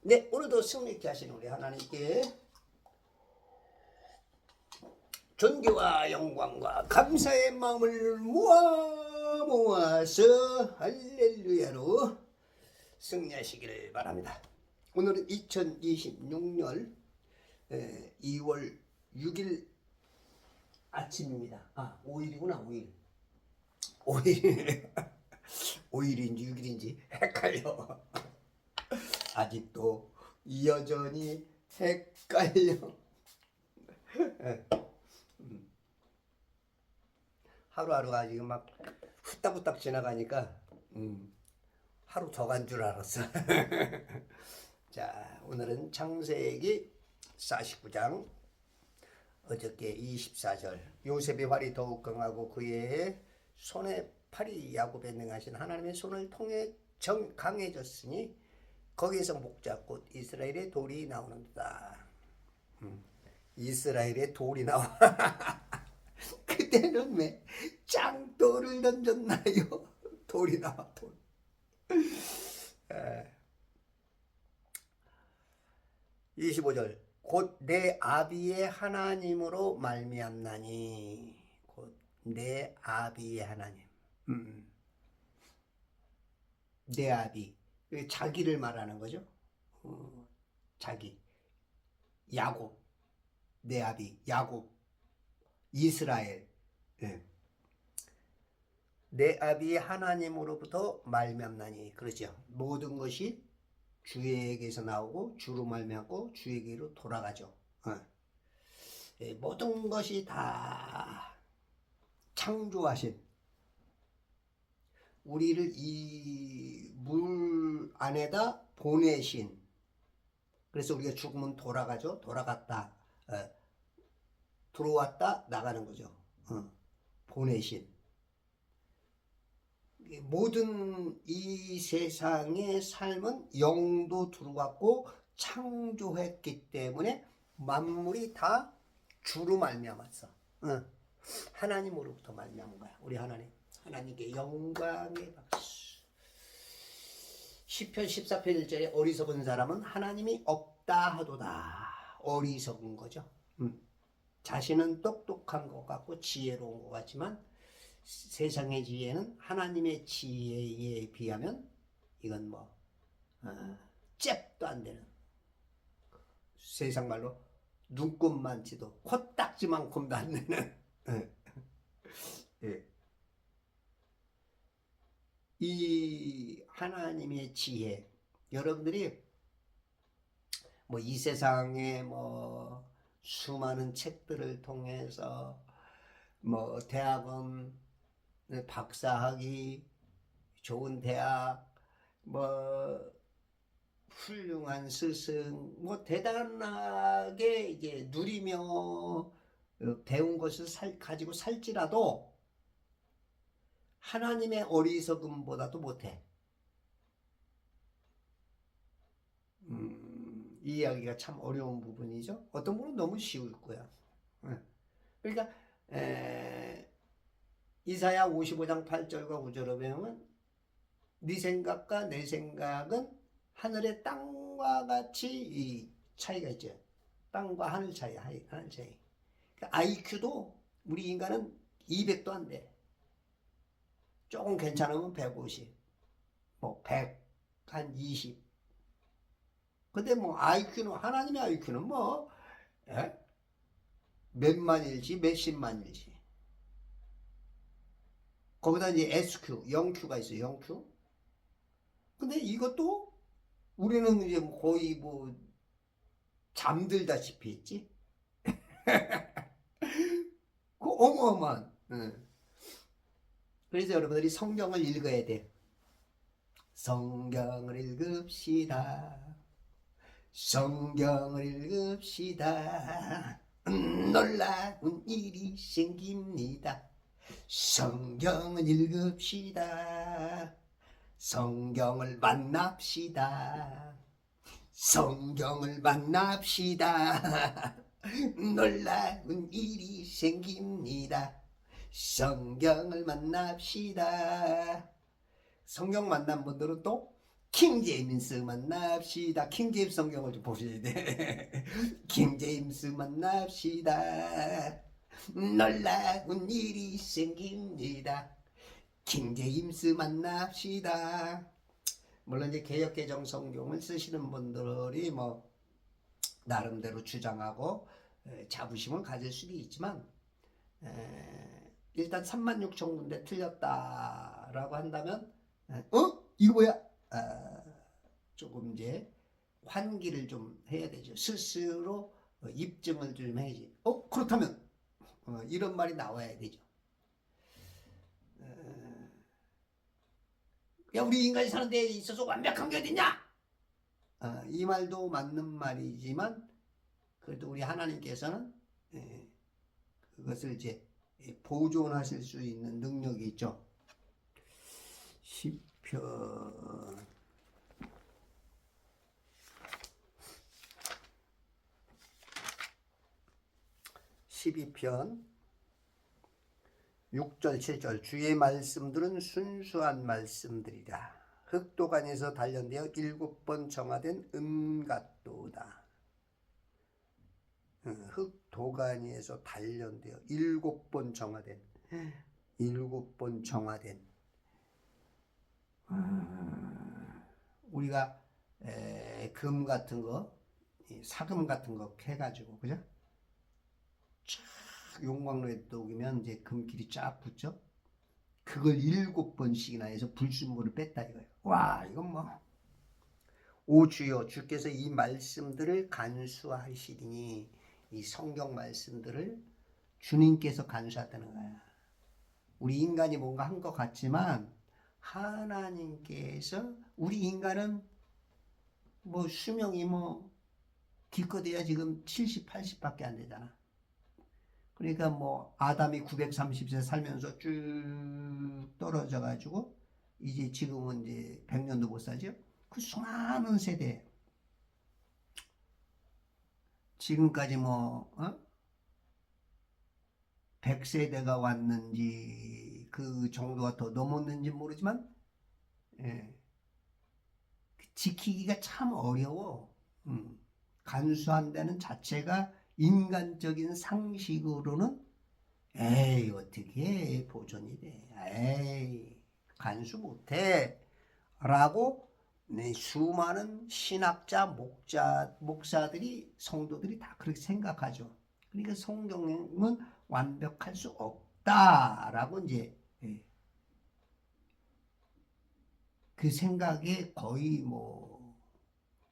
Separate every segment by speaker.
Speaker 1: 네, 오늘도 승리케 하시는 우리 하나님께 존귀와 영광과 감사의 마음을 모아서 할렐루야로 승리하시기를 바랍니다. 오늘은 2026년 2월 6일 아침입니다. 5일이구나. 5일 5일인지 6일인지 헷갈려. 아직도 여전히 헷갈려. 하루하루가 지금 막 후딱후딱 지나가니까 하루 더 간 줄 알았어. 자, 오늘은 창세기 49장 어저께 24절 요셉의 활이 더욱 강하고 그의 손에 팔이 야곱에 능하신 하나님의 손을 통해 강해졌으니 거기에서 목자꽃 이스라엘의 돌이 나오는다. 이스라엘의 돌이 나와. 그때는 왜 짱돌을 던졌나요? 돌이 나와. 돌. 25절 곧 내 아비의 하나님으로 말미암나니. 곧 내 아비의 하나님. 내 아비. 자기를 말하는 거죠. 자기. 야곱. 내 아비. 야곱. 이스라엘. 내 아비의 하나님으로부터 말미암나니. 그렇죠. 모든 것이 주에게서 나오고 주로 말미암고 주에게로 돌아가죠. 모든 것이 다 창조하신 우리를 이 물 안에다 보내신. 그래서 우리가 죽으면 돌아가죠. 돌아갔다. 들어왔다 나가는 거죠. 보내신. 모든 이 세상의 삶은 영도 들어왔고 창조했기 때문에 만물이 다 주로 말미암았어. 하나님으로부터 말미암은 거야. 우리 하나님께 영광의 박수. 시편 14편 1절에 어리석은 사람은 하나님이 없다 하도다. 어리석은 거죠. 자신은 똑똑한 것 같고 지혜로운 것 같지만 세상의 지혜는 하나님의 지혜에 비하면 이건 잽도 안 되는, 세상 말로 눈곱만치도 코딱지만큼도 안 되는 이 하나님의 지혜. 여러분들이 이 세상에 수많은 책들을 통해서 대학원 박사학위, 좋은 대학, 훌륭한 스승, 대단하게 이제 누리며 배운 것을 가지고 살지라도 하나님의 어리석음보다도 못해. 이 이야기가 참 어려운 부분이죠. 어떤 분은 너무 쉬울 거야. 그러니까 이사야 55장 8절과 9절을 배우면 네 생각과 내 생각은 하늘의 땅과 같이 이 차이가 있죠. 땅과 하늘 차이, 하늘 차이. 그러니까 IQ도 우리 인간은 200도 안 돼. 조금 괜찮으면 150, 100, 한 20. 근데 IQ는, 하나님의 IQ는 몇만일지 몇십만일지. 거기다 이제 SQ, 0Q가 있어요. 0Q. 근데 이것도 우리는 이제 거의 잠들다시피 했지. 그 어마어마한. 그래서 여러분들이 성경을 읽어야 돼. 성경을 읽읍시다. 성경을 읽읍시다. 놀라운 일이 생깁니다. 성경을 읽읍시다. 성경을 만납시다. 성경을 만납시다. 놀라운 일이 생깁니다. 성경을 만납시다. 성경 만난 분들은 또 킹제임스 만납시다. 킹제임스 성경을 좀 보셔야 돼. 킹제임스 만납시다. 놀라운 일이 생깁니다. 킹제임스 만납시다. 물론 이제 개역개정 성경을 쓰시는 분들이 뭐 나름대로 주장하고 자부심을 가질 수도 있지만 일단 36,000군데 틀렸다라고 한다면 이거 뭐야? 조금 이제 환기를 좀 해야 되죠. 스스로 입증을 좀 해야지. 그렇다면 이런 말이 나와야 되죠. 야, 우리 인간이 사는 데 있어서 완벽한 게 어딨냐? 이 말도 맞는 말이지만 그래도 우리 하나님께서는 그것을 이제 보존하실 수 있는 능력이 있죠. 시편 12편 6절 7절 주의 말씀들은 순수한 말씀들이라. 흑도간에서 단련되어 7번 정화된 은 같도다. 흑도간에서 단련되어 7번 정화된 7번 정화된 우리가 금 같은 거 사금 같은 거 해가지고 그죠? 쫙 용광로에 떠오르면 이제 금길이 쫙 붙죠. 그걸 7번씩이나 해서 불순물을 뺐다 이거예요. 와, 이건 뭐. 오 주여, 주께서 이 말씀들을 간수하시리니, 이 성경 말씀들을 주님께서 간수하다는 거야. 우리 인간이 뭔가 한 것 같지만 하나님께서, 우리 인간은 뭐 수명이 뭐 기껏해야 지금 70, 80밖에 안 되잖아. 그러니까 뭐 아담이 930세 살면서 쭉 떨어져 가지고 이제 지금은 이제 100년도 못 살죠. 그 수많은 세대 지금까지 뭐 100세대가 왔는지 그 정도가 더 넘었는지 모르지만 지키기가 참 어려워. 간수한다는 자체가 인간적인 상식으로는 에이 어떻게 보존이 돼, 에이 간수 못해 라고 수많은 신학자 목사들이 성도들이 다 그렇게 생각하죠. 그러니까 성경은 완벽할 수 없다라고 이제 그 생각에 거의 뭐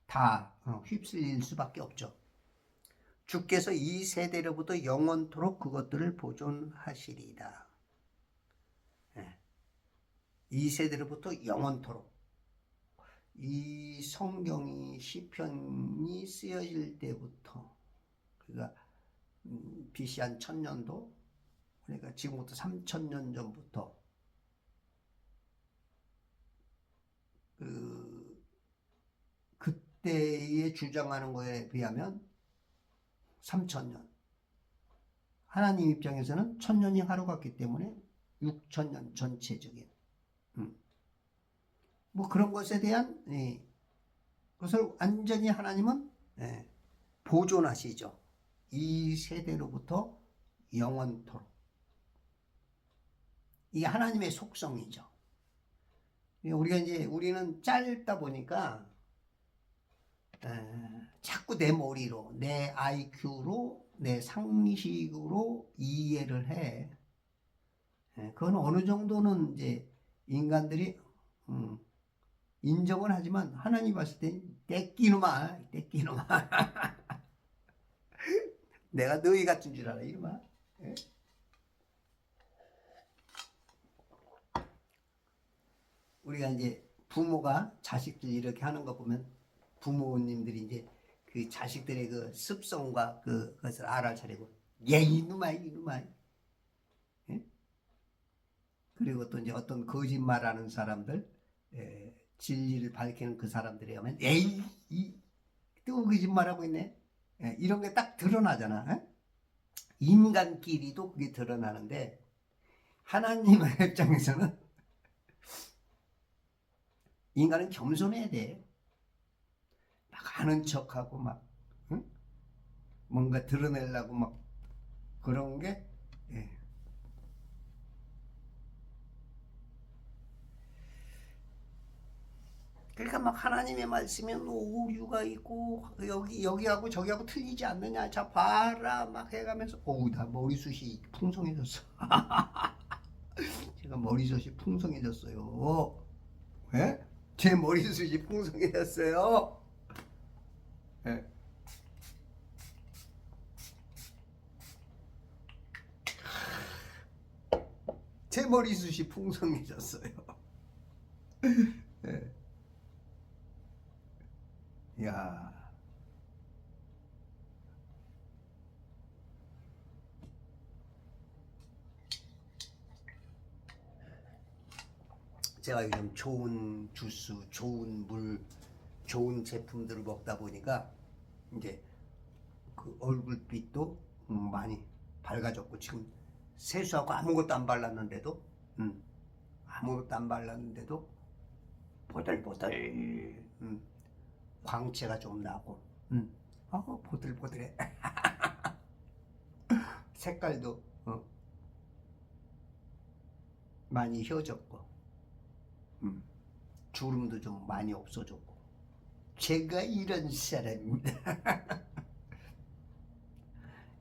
Speaker 1: 다 휩쓸릴 수밖에 없죠. 주께서 이 세대로부터 영원토록 그것들을 보존하시리이다. 이 세대로부터 영원토록. 이 성경이 시편이 쓰여질 때부터 그러니까 BC 한 1000년도 그러니까 지금부터 3000년 전부터 그때에 주장하는 거에 비하면 3000년. 하나님 입장에서는 1000년이 하루 같기 때문에 6000년 전체적인 뭐 그런 것에 대한 그것을 완전히 하나님은 보존하시죠. 이 세대로부터 영원토록. 이게 하나님의 속성이죠. 우리는 짧다 보니까 자꾸 내 머리로, 내 IQ로, 내 상식으로 이해를 해. 그건 어느 정도는 이제 인간들이 인정을 하지만 하나님 봤을 때 떼끼누마 내가 너희 같은 줄 알아 이놈아. 우리가 이제 부모가 자식들 이렇게 하는 거 보면 부모님들이 이제 그 자식들의 그 습성과 그것을 알아차리고 이놈아 그리고 또 이제 어떤 거짓말하는 사람들 진리를 밝히는 그 사람들에 하면 에이 또 거짓말하고 있네. 이런 게 딱 드러나잖아. 인간끼리도 그게 드러나는데 하나님의 입장에서는 인간은 겸손해야 돼. 막 아는 척하고 막 응? 뭔가 드러내려고 막 그런 게 예. 그러니까 막 하나님의 말씀에 오류가 있고 여기하고 저기하고 틀리지 않느냐. 자 봐라 막 해가면서 나 머리숱이 풍성해졌어. 제가 머리숱이 풍성해졌어요. 예? 제 머리숱이 풍성해졌어요. 예. 제 머리숱이 풍성해졌어요. 예. 야, 제가 요즘 좋은 주스, 좋은 물, 좋은 제품들을 먹다 보니까 이제 그 얼굴빛도 많이 밝아졌고 지금 세수하고 아무것도 안 발랐는데도 아무것도 안 발랐는데도 보들보들 광채가 좀 나고 보들보들해. 색깔도 많이 휘어졌고 주름도 좀 많이 없어졌고 제가 이런 사람입니다.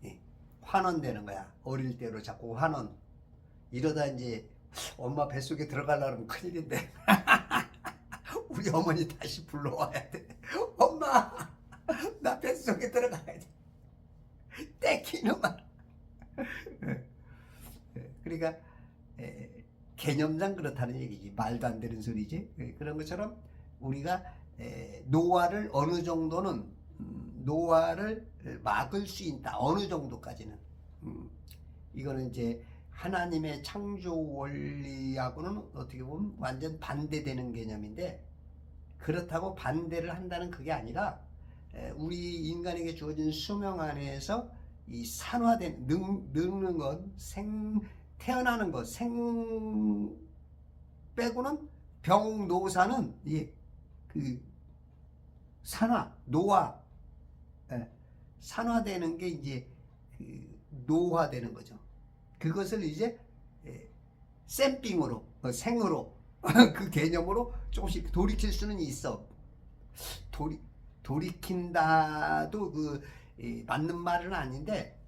Speaker 1: 예, 환원되는 거야. 어릴 때로 자꾸 환원. 이러다 이제 엄마 뱃속에 들어가려면 큰일인데 우리 어머니 다시 불러와야 돼. 엄마 나 뱃속에 들어가야 돼. 떼키는만. 그러니까 개념상 그렇다는 얘기지. 말도 안 되는 소리지. 그런 것처럼 우리가 노화를 어느 정도는 노화를 막을 수 있다. 어느 정도까지는. 이거는 이제 하나님의 창조 원리하고는 어떻게 보면 완전 반대되는 개념인데 그렇다고 반대를 한다는 그게 아니라 우리 인간에게 주어진 수명 안에서 이 산화된 늙는 것, 태어나는 것, 빼고는 병노사는 그 산화, 노화, 산화되는 게 이제 그 노화되는 거죠. 그것을 이제 샘핑으로, 생으로 그 개념으로 조금씩 돌이킬 수는 있어. 돌이킨다도 맞는 말은 아닌데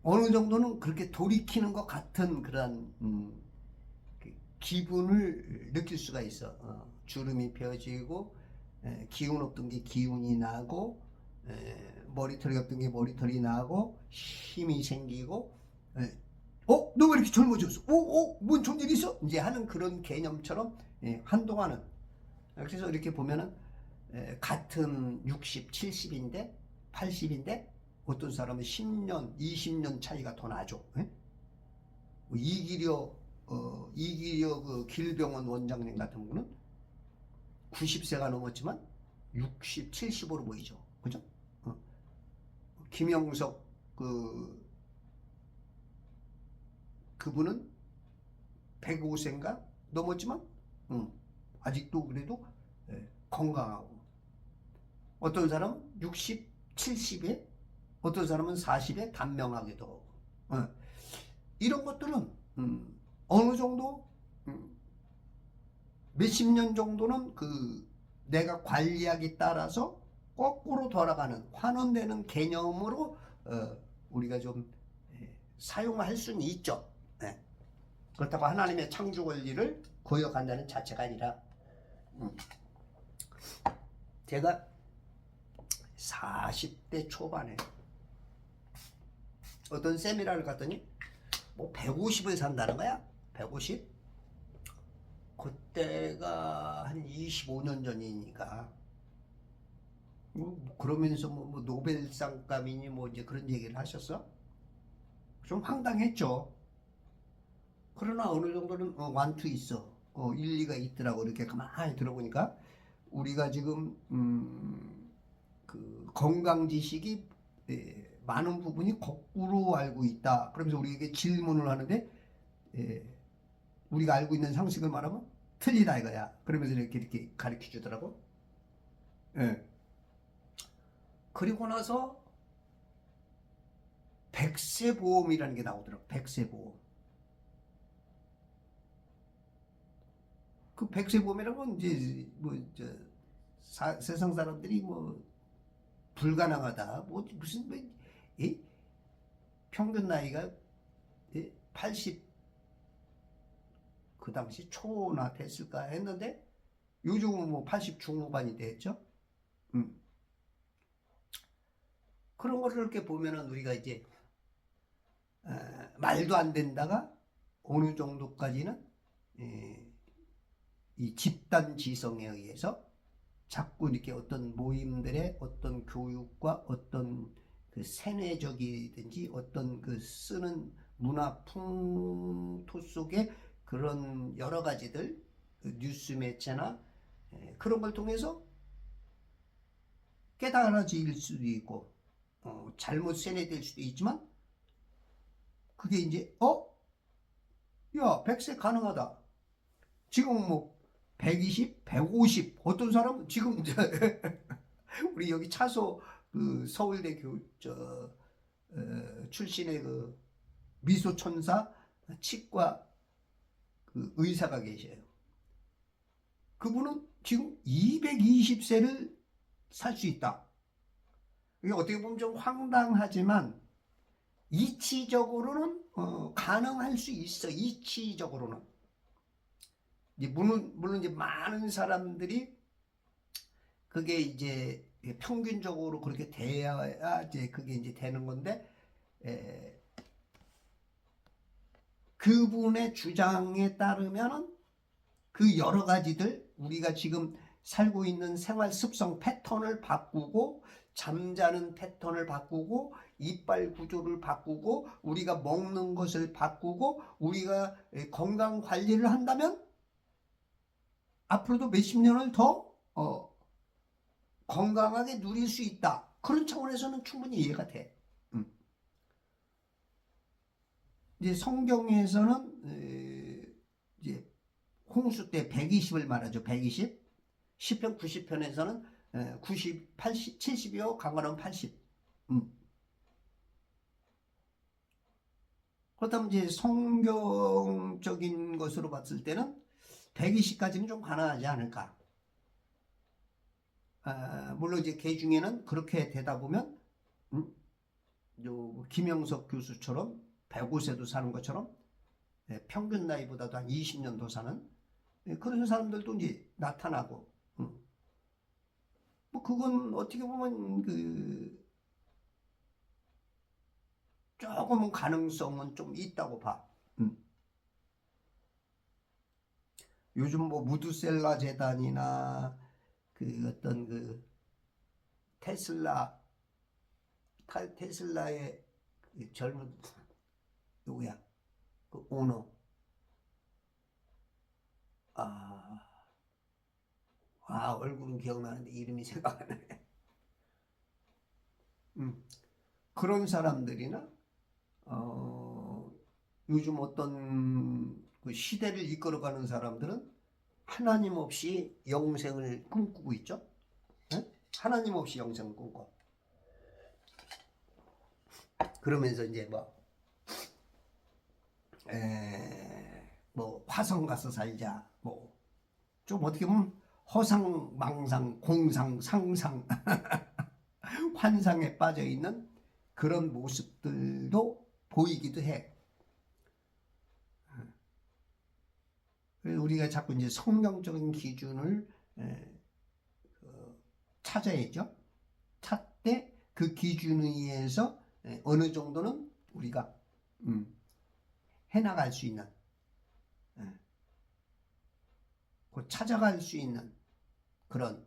Speaker 1: 어느 정도는 그렇게 돌이키는 것 같은 그런 기분을 느낄 수가 있어. 주름이 펴지고 기운 없던 게 기운이 나고 머리털이 없던 게 머리털이 나고 힘이 생기고 너 왜 이렇게 젊어졌어? 뭔 좋은 일 있어? 이제 하는 그런 개념처럼 한동안은 그래서 이렇게 보면은 같은 60, 70인데 80인데 어떤 사람은 10년, 20년 차이가 더 나죠. 이기려 그 길병원 원장님 같은 분은 90세가 넘었지만 60, 70으로 보이죠. 그죠? 김영석 그분은 105세인가 넘었지만 아직도 그래도 건강하고 어떤 사람은 60, 70에 어떤 사람은 40에 단명하기도 하고 이런 것들은 어느 정도 몇십 년 정도는 내가 관리하기 따라서 거꾸로 돌아가는 환원되는 개념으로 우리가 좀 사용할 수는 있죠. 그렇다고 하나님의 창조 원리를 거역한다는 자체가 아니라 제가 40대 초반에 어떤 세미나를 갔더니 뭐 150을 산다는 거야. 150? 그때가 한 25년 전이니까 그러면서 뭐 노벨상감이니 뭐 이제 그런 얘기를 하셨어. 좀 황당했죠. 그러나 어느 정도는 완투 있어. 일리가 있더라고. 이렇게 가만히 들어보니까 우리가 지금 그 건강 지식이 많은 부분이 거꾸로 알고 있다. 그러면서 우리에게 질문을 하는데 우리가 알고 있는 상식을 말하면 틀리다 이거야. 그러면서 이렇게 가르쳐 주더라고. 예. 그리고 나서 백세보험이라는 게 나오더라고. 백세보험. 그 백세보험이라는 건 이제 세상 사람들이 뭐 불가능하다. 뭐 무슨 예? 평균 나이가 80 그 당시 초나 됐을까 했는데 요즘은 뭐 80 중후반이 됐죠. 그런 거를 이렇게 보면은 우리가 이제 말도 안 된다가 어느 정도까지는 이 집단 지성에 의해서 자꾸 이렇게 어떤 모임들의 어떤 교육과 어떤 그 세뇌적이든지 어떤 그 쓰는 문화 풍토 속에 그런 여러 가지들 그 뉴스 매체나 그런 걸 통해서 깨달아질 수도 있고 잘못 세뇌될 수도 있지만 그게 이제 야 100세 가능하다. 지금 뭐 120, 150 어떤 사람은 지금 우리 여기 차소 그 서울대 출신의 그 미소천사 치과 그 의사가 계셔요. 그분은 지금 220세를 살 수 있다. 이게 어떻게 보면 좀 황당하지만 이치적으로는 가능할 수 있어. 이치적으로는. 이제 물론 이제 많은 사람들이 그게 이제 평균적으로 그렇게 돼야 이제 그게 이제 되는 건데 그분의 주장에 따르면은 그 여러 가지들 우리가 지금 살고 있는 생활 습성 패턴을 바꾸고 잠자는 패턴을 바꾸고 이빨 구조를 바꾸고 우리가 먹는 것을 바꾸고 우리가 건강 관리를 한다면 앞으로도 몇십 년을 더 건강하게 누릴 수 있다. 그런 차원에서는 충분히 이해가 돼. 이제 성경에서는 이제 홍수 때 120을 말하죠. 120. 10편, 90편에서는 90, 80, 70이요. 강건하면 80. 그렇다면 이제 성경적인 것으로 봤을 때는 120까지는 좀 가능하지 않을까. 물론 이제 개 중에는 그렇게 되다 보면 김영석 교수처럼 105세도 사는 것처럼 평균 나이보다도 한 20년 더 사는 그런 사람들도 이제 나타나고 뭐 그건 어떻게 보면 조금은 가능성은 좀 있다고 봐. 요즘 뭐 무드셀라 재단이나 그 어떤 그 테슬라의 그 젊은 누구야? 그 오너. 얼굴은 기억나는데 이름이 생각 안 나네. 그런 사람들이나 요즘 어떤 그 시대를 이끌어가는 사람들은 하나님 없이 영생을 꿈꾸고 있죠. 네? 하나님 없이 영생을 꿈꿔. 그러면서 이제 뭐 화성 가서 살자. 뭐 좀 어떻게 보면 허상, 망상, 공상, 상상, 환상에 빠져 있는 그런 모습들도 보이기도 해. 우리가 자꾸 이제 성경적인 기준을 찾아야죠. 찾되 그 기준에 의해서 어느 정도는 우리가 해나갈 수 있는, 찾아갈 수 있는 그런.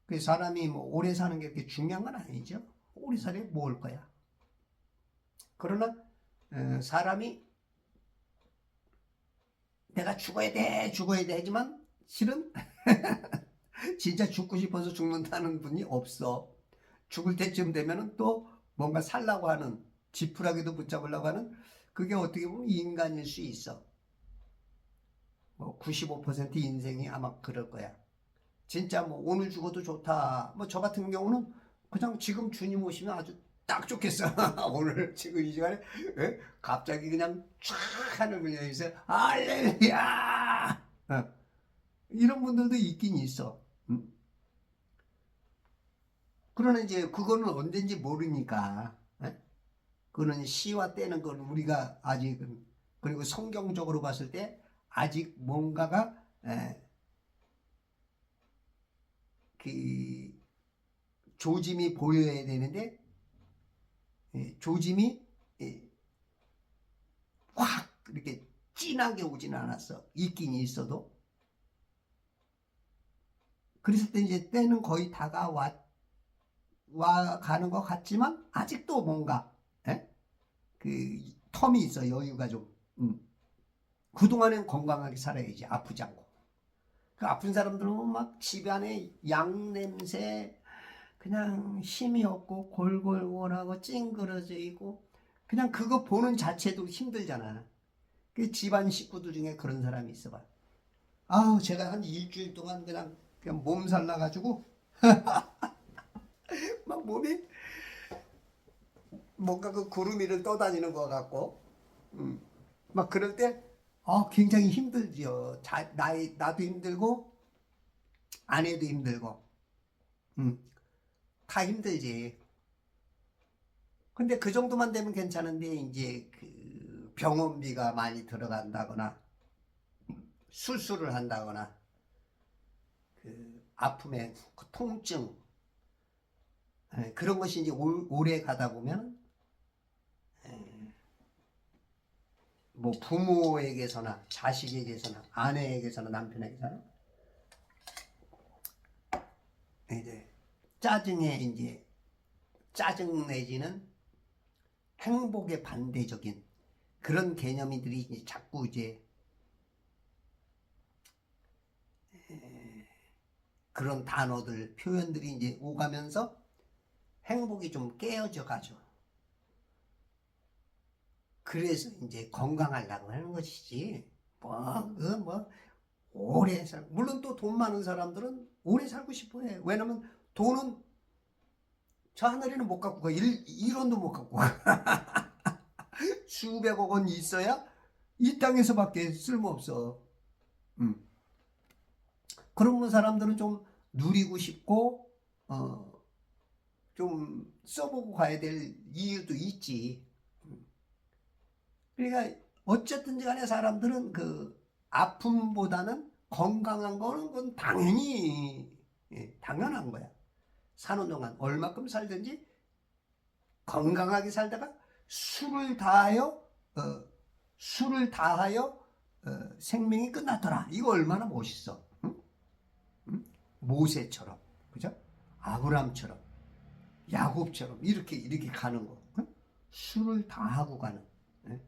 Speaker 1: 그 사람이 뭐 오래 사는 게 그렇게 중요한 건 아니죠. 오래 살면 뭐 올 거야. 그러나 사람이 내가 죽어야 돼 하지만 실은 진짜 죽고 싶어서 죽는다는 분이 없어. 죽을 때쯤 되면은 또 뭔가 살라고 하는, 지푸라기도 붙잡으려고 하는 그게 어떻게 보면 인간일 수 있어. 뭐 95% 인생이 아마 그럴 거야. 진짜 뭐 오늘 죽어도 좋다. 뭐 저 같은 경우는 그냥 지금 주님 오시면 아주 딱 좋겠어. 오늘 지금 이 시간에 갑자기 그냥 쫙 하늘 열려서 할렐루야. 이런 분들도 있긴 있어. 그러나 이제 그거는 언젠지 모르니까. 그거는 시와 때는 건 우리가 아직은, 그리고 성경적으로 봤을 때 아직 뭔가가 그 조짐이 보여야 되는데 조짐이 확 이렇게 진하게 오지는 않았어. 있긴 있어도. 그랬을 때 이제 때는 거의 다가와 가는 것 같지만 아직도 뭔가 그 텀이 있어. 여유가 좀. 그동안엔 건강하게 살아야지. 아프지 않고. 그 아픈 사람들은 막 집안에 양 냄새, 그냥 힘이 없고 골골골하고 찡그러져 있고, 그냥 그거 보는 자체도 힘들잖아. 그 집안 식구들 중에 그런 사람이 있어봐. 아우, 제가 한 일주일 동안 그냥 몸살 나가지고 막 몸이 뭔가 그 구름 위를 떠다니는 것 같고, 막 그럴 때 굉장히 힘들죠. 나도 힘들고 아내도 힘들고, 다 힘들지. 근데 그 정도만 되면 괜찮은데 이제 그 병원비가 많이 들어간다거나 수술을 한다거나 그 아픔의 그 통증, 그런 것이 이제 오래 가다 보면 뭐 부모에게서나 자식에게서나 아내에게서나 남편에게서나 이제 짜증 내지는 행복에 반대적인 그런 개념들이 이제 자꾸 이제 그런 단어들, 표현들이 이제 오가면서 행복이 좀 깨어져 가죠. 그래서 이제 건강하려고 하는 것이지. 오래 물론 또 돈 많은 사람들은 오래 살고 싶어 해. 왜냐면 돈은 저 하늘에는 못 갖고 가. 1원도 못 갖고 가. 수백억 원 있어야 이 땅에서밖에 쓸모없어. 그런 사람들은 좀 누리고 싶고, 좀 써보고 가야 될 이유도 있지. 그러니까 어쨌든지 간에 사람들은 그 아픔보다는 건강한 거는 그건 당연히 당연한 거야. 사는 동안 얼마큼 살든지 건강하게 살다가 술을 다하여 생명이 끝났더라. 이거 얼마나 멋있어. 응? 응? 모세처럼, 그죠? 아브람처럼, 야곱처럼 이렇게 가는 거. 응? 술을 다하고 가는. 응?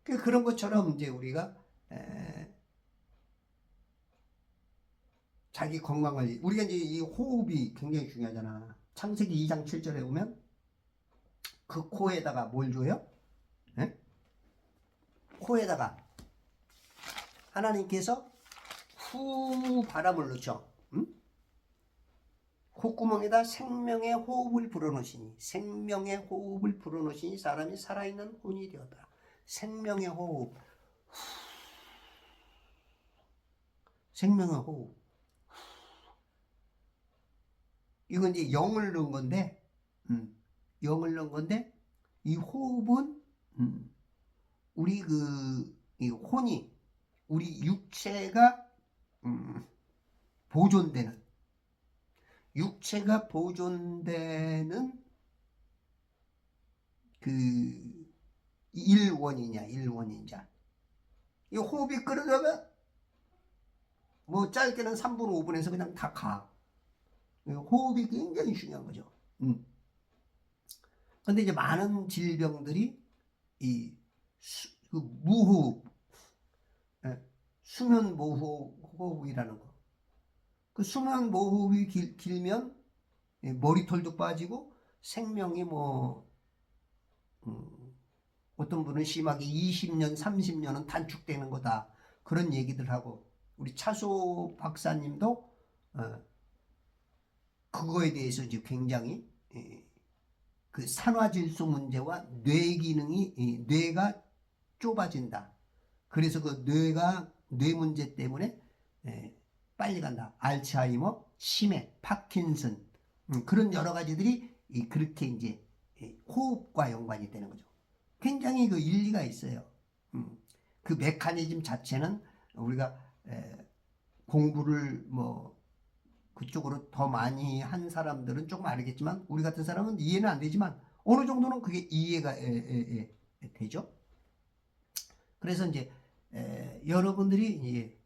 Speaker 1: 그런 것처럼 이제 우리가 자기 건강을, 우리가 이제 이 호흡이 굉장히 중요하잖아. 창세기 2장 7절에 보면 그 코에다가 뭘 줘요? 네? 코에다가 하나님께서 후 바람을 넣죠. 응? 콧구멍에다 생명의 호흡을 불어넣으시니, 생명의 호흡을 불어넣으시니 사람이 살아있는 혼이 되었다. 생명의 호흡, 생명의 호흡. 이건 이제 영을 넣은 건데, 영을 넣은 건데, 이 호흡은 우리 이 혼이, 우리 육체가 보존되는 그 일원이자. 이 호흡이 끊어져면 뭐 짧게는 3분 5분에서 그냥 다 가. 호흡이 굉장히 중요한 거죠. 근데 이제 많은 질병들이 그 무호흡, 수면 호흡이라는 거. 그 수면 호흡이 길면 머리털도 빠지고 생명이 어떤 분은 심하게 20년, 30년은 단축되는 거다. 그런 얘기들 하고, 우리 차소 박사님도 그거에 대해서 이제 굉장히 그 산화질소 문제와 뇌 기능이 뇌가 좁아진다. 그래서 그 뇌 문제 때문에 빨리 간다. 알츠하이머, 치매, 파킨슨 그런 여러 가지들이 그렇게 이제 호흡과 연관이 되는 거죠. 굉장히 그 일리가 있어요. 그 메커니즘 자체는 우리가 공부를 뭐 그쪽으로 더 많이 한 사람들은 조금 알겠지만 우리 같은 사람은 이해는 안 되지만 어느 정도는 그게 이해가 되죠. 그래서 이제 여러분들이 이제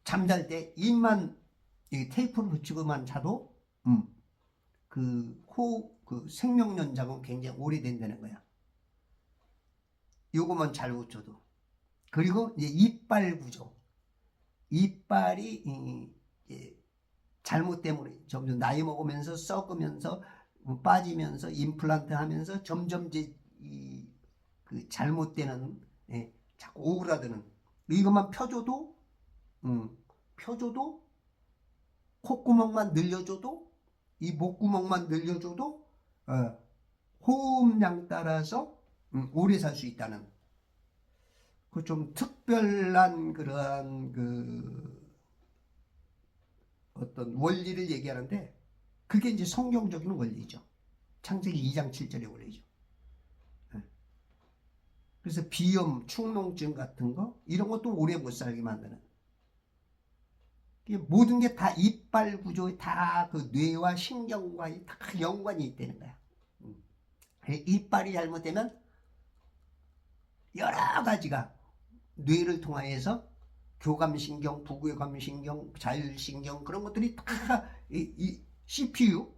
Speaker 1: 잠잘 때 입만 테이프를 붙이고만 자도 그 호흡 그 생명 연장은 굉장히 오래된다는 거야. 요거만 잘 붙여도. 그리고 이제 이빨 구조. 이빨이 잘못되면 점점 나이 먹으면서 썩으면서 빠지면서 임플란트 하면서 점점 이제 그 잘못되는 자꾸 오그라드는 이것만 펴줘도 콧구멍만 늘려줘도 이 목구멍만 늘려줘도 호흡량 따라서 오래 살 수 있다는 그 좀 특별한 그러한 그 어떤 원리를 얘기하는데 그게 이제 성경적인 원리죠. 창세기 2장 7절의 원리죠. 그래서 비염, 축농증 같은 거 이런 것도 오래 못 살게 만드는 모든 게 다 이빨 구조에 다 그 뇌와 신경과 다 연관이 있다는 거야. 이빨이 잘못되면 여러 가지가 뇌를 통하여서 교감신경, 부교감신경, 자율신경 그런 것들이 다 이 CPU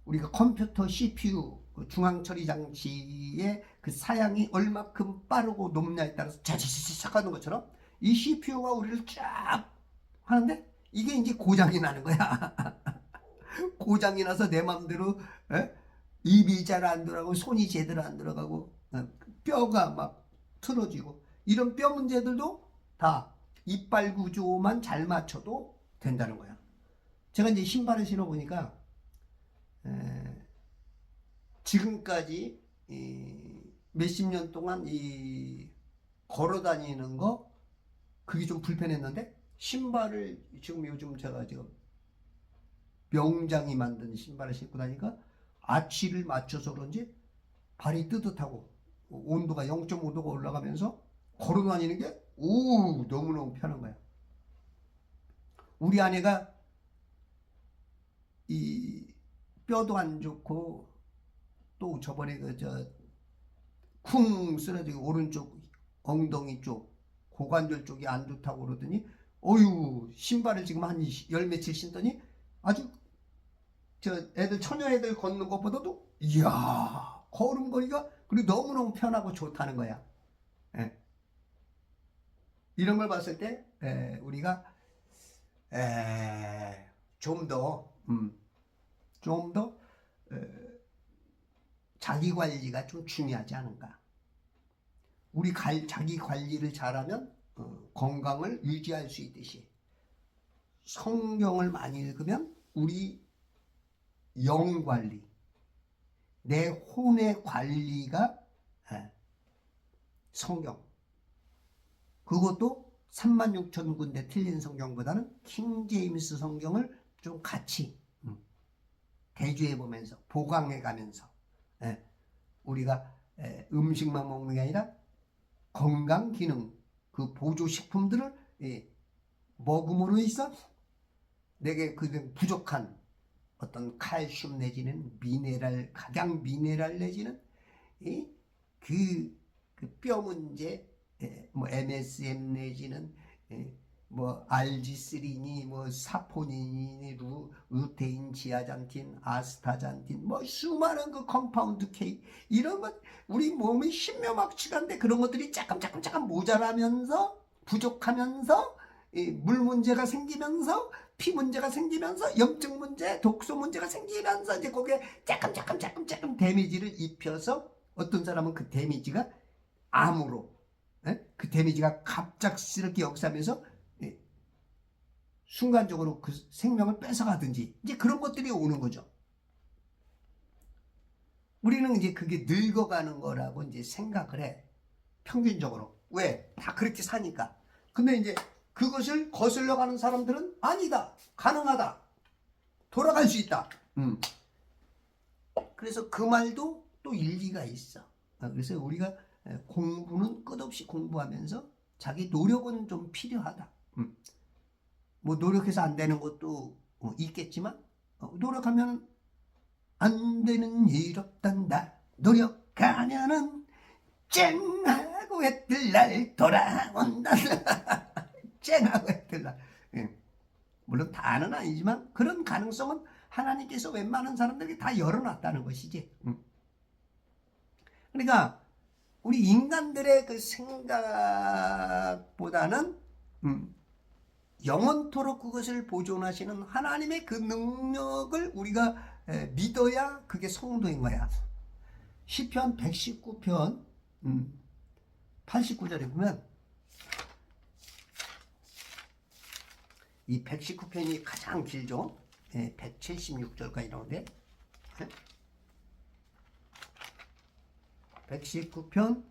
Speaker 1: 우리가 컴퓨터 CPU 중앙처리 장치의 그 사양이 얼마큼 빠르고 높냐에 따라서 자자자자 하는 것처럼 이 CPU가 우리를 쫙 하는데 이게 이제 고장이 나는 거야. 고장이 나서 내 맘대로 입이 잘 안 들어가고 손이 제대로 안 들어가고 뼈가 막 틀어지고 이런 뼈 문제들도 다 이빨 구조만 잘 맞춰도 된다는 거야. 제가 이제 신발을 신어보니까 지금까지 몇십 년 동안 걸어 다니는 거 그게 좀 불편했는데 신발을 지금 요즘 제가 지금 명장이 만든 신발을 신고 다니까 아치를 맞춰서 그런지 발이 뜨뜻하고 온도가 0.5도가 올라가면서 걸어 다니는 게 너무너무 편한 거야. 우리 아내가 이 뼈도 안 좋고 또 저번에 쿵 쓰러지고 오른쪽 엉덩이 쪽 고관절 쪽이 안 좋다고 그러더니 신발을 지금 한 열 며칠 신더니 아주 애들 처녀 애들 걷는 것보다도 이야 걸음걸이가 그리고 너무너무 편하고 좋다는 거야. 이런 걸 봤을 때 우리가 좀 더 자기 관리가 좀 중요하지 않은가. 우리 자기 관리를 잘하면 건강을 유지할 수 있듯이 성경을 많이 읽으면 우리 영 관리, 내 혼의 관리가 성경. 그것도 36,000군데 틀린 성경보다는 킹제임스 성경을 좀 같이 대주해 보면서 보강해 가면서 우리가 음식만 먹는 게 아니라 건강 기능 그 보조 식품들을 먹음으로 있어 내게 그 부족한 어떤 칼슘 내지는 미네랄 각양 미네랄 내지는 그 뼈 문제 뭐 MSM 내지는 뭐 알지스린이 뭐 사포닌이 루테인 지아잔틴 아스타잔틴 뭐 수많은 그 컴파운드 K 이런 것 우리 몸이 신묘막측한데 그런 것들이 조금 모자라면서 부족하면서 물 문제가 생기면서 피 문제가 생기면서 염증 문제 독소 문제가 생기면서 이제 거기에 조금 데미지를 입혀서 어떤 사람은 그 데미지가 암으로, 그 데미지가 갑작스럽게 역사하면서 순간적으로 그 생명을 뺏어가든지 이제 그런 것들이 오는 거죠. 우리는 이제 그게 늙어가는 거라고 이제 생각을 해. 평균적으로. 왜? 다 그렇게 사니까. 근데 이제 그것을 거슬러 가는 사람들은 아니다. 가능하다. 돌아갈 수 있다. 그래서 그 말도 또 일리가 있어. 그래서 우리가 공부는 끝없이 공부하면서 자기 노력은 좀 필요하다. 뭐 노력해서 안 되는 것도 있겠지만 노력하면 안 되는 일 없단다. 노력하면은 쨍하고 해뜰 날 돌아온다. 쨍하고 해뜰 날. 물론 다는 아니지만 그런 가능성은 하나님께서 웬만한 사람들에게 다 열어놨다는 것이지. 그러니까 우리 인간들의 그 생각보다는 영원토록 그것을 보존하시는 하나님의 그 능력을 우리가 믿어야 그게 성도인 거야. 시편 119편 89절에 보면 이 119편이 가장 길죠. 176절까지 나오는데 119편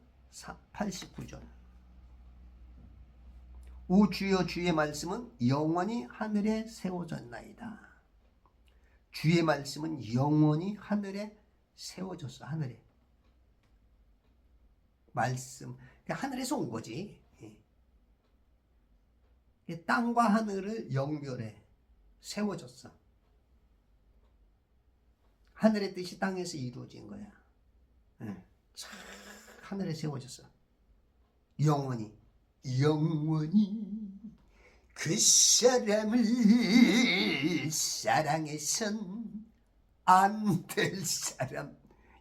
Speaker 1: 89절. 오 주여 주의 말씀은 영원히 하늘에 세워졌나이다. 주의 말씀은 영원히 하늘에 세워졌어. 하늘에. 말씀. 하늘에서 온 거지. 땅과 하늘을 연결해 세워졌어. 하늘의 뜻이 땅에서 이루어진 거야. 하늘에 세워졌어. 영원히 그 사람을 사랑해선 안 될 사람.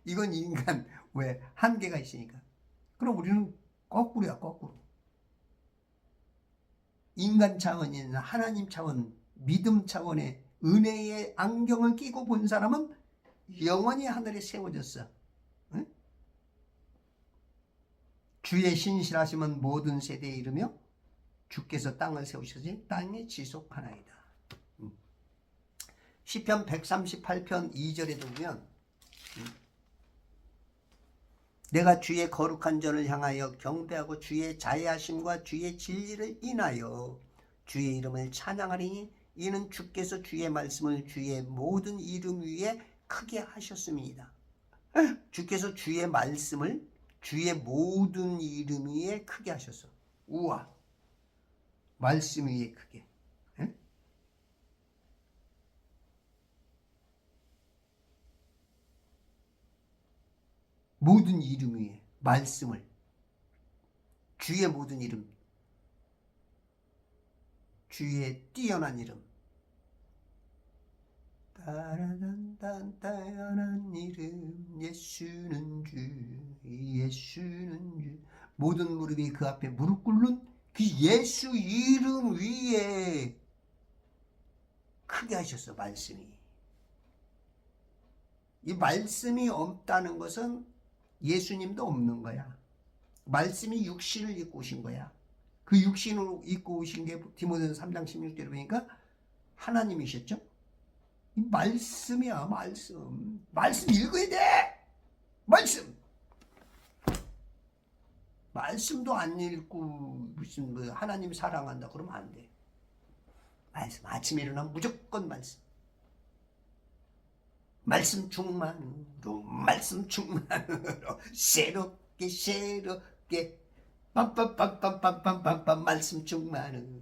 Speaker 1: 이건 인간 왜 한계가 있으니까. 그럼 우리는 거꾸로야. 거꾸로. 인간 차원이 아니라 하나님 차원, 믿음 차원의 은혜의 안경을 끼고 본 사람은 영원히 하늘에 세워졌어. 응? 주의 신실하심은 모든 세대에 이르며 주께서 땅을 세우시지 땅이 지속하나이다. 시편 138편 2절에 보면 내가 주의 거룩한 전을 향하여 경배하고 주의 자애하심과 주의 진리를 인하여 주의 이름을 찬양하리니 이는 주께서 주의 말씀을 주의 모든 이름 위에 크게 하셨습니다. 주께서 주의 말씀을 주의 모든 이름 위에 크게 하셨어. 우와. 말씀 위에 크게. 응? 모든 이름 위에 말씀을 주의 모든 이름, 주의 뛰어난 이름, 뛰어난 이름 예수는 주, 예수는 주. 모든 무릎이 그 앞에 무릎 꿇는 그 예수 이름 위에 크게 하셨어. 말씀이. 이 말씀이 없다는 것은 예수님도 없는 거야. 말씀이 육신을 입고 오신 거야. 그 육신을 입고 오신 게 디모데전서 3장 16절에 보니까 하나님이셨죠. 이 말씀이야. 말씀 읽어야 돼. 말씀도 안 읽고 무슨 뭐 하나님 사랑한다 그러면 안 돼. 말씀. 아침에 일어나면 무조건 말씀. 말씀 충만으로 새롭게 빰빰빰빰빰빰빰빰 말씀 충만으로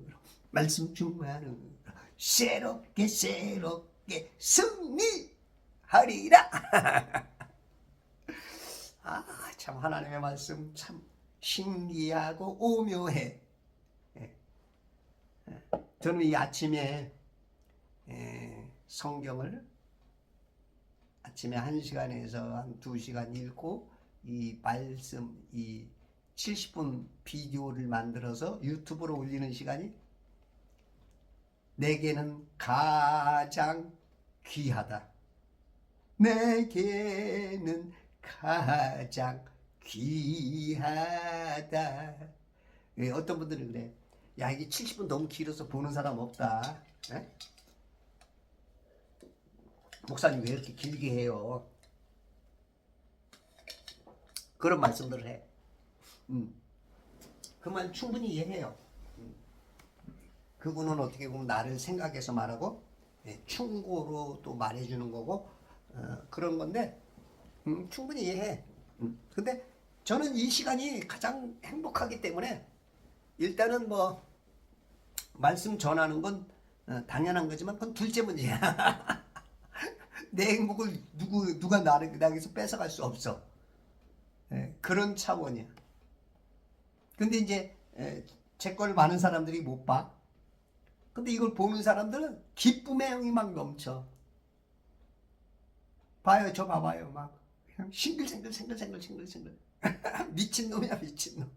Speaker 1: 새롭게 승리하리라. 참 하나님의 말씀 참 신기하고 오묘해. 저는 이 아침에 성경을 아침에 1시간에서 한 2시간 읽고 이 말씀 이 70분 비디오를 만들어서 유튜브로 올리는 시간이 내게는 가장 귀하다. 내게는 가장 귀하다. 예, 어떤 분들은 그래. 야, 이게 70분 너무 길어서 보는 사람 없다. 예? 목사님 왜 이렇게 길게 해요? 그런 말씀들을 해. 그 말 충분히 이해해요. 그분은 어떻게 보면 나를 생각해서 말하고, 예, 충고로 또 말해주는 거고, 그런 건데, 충분히 이해해. 근데 저는 이 시간이 가장 행복하기 때문에 일단은 뭐 말씀 전하는 건 당연한 거지만 그건 둘째 문제야. 내 행복을 누가 나에게서 뺏어갈 수 없어. 예, 그런 차원이야. 근데 이제 제 걸 많은 사람들이 못 봐. 근데 이걸 보는 사람들은 기쁨의 영이 막 넘쳐. 봐요, 저 봐봐요, 막 그냥 싱글싱글 미친놈이야, 미친놈.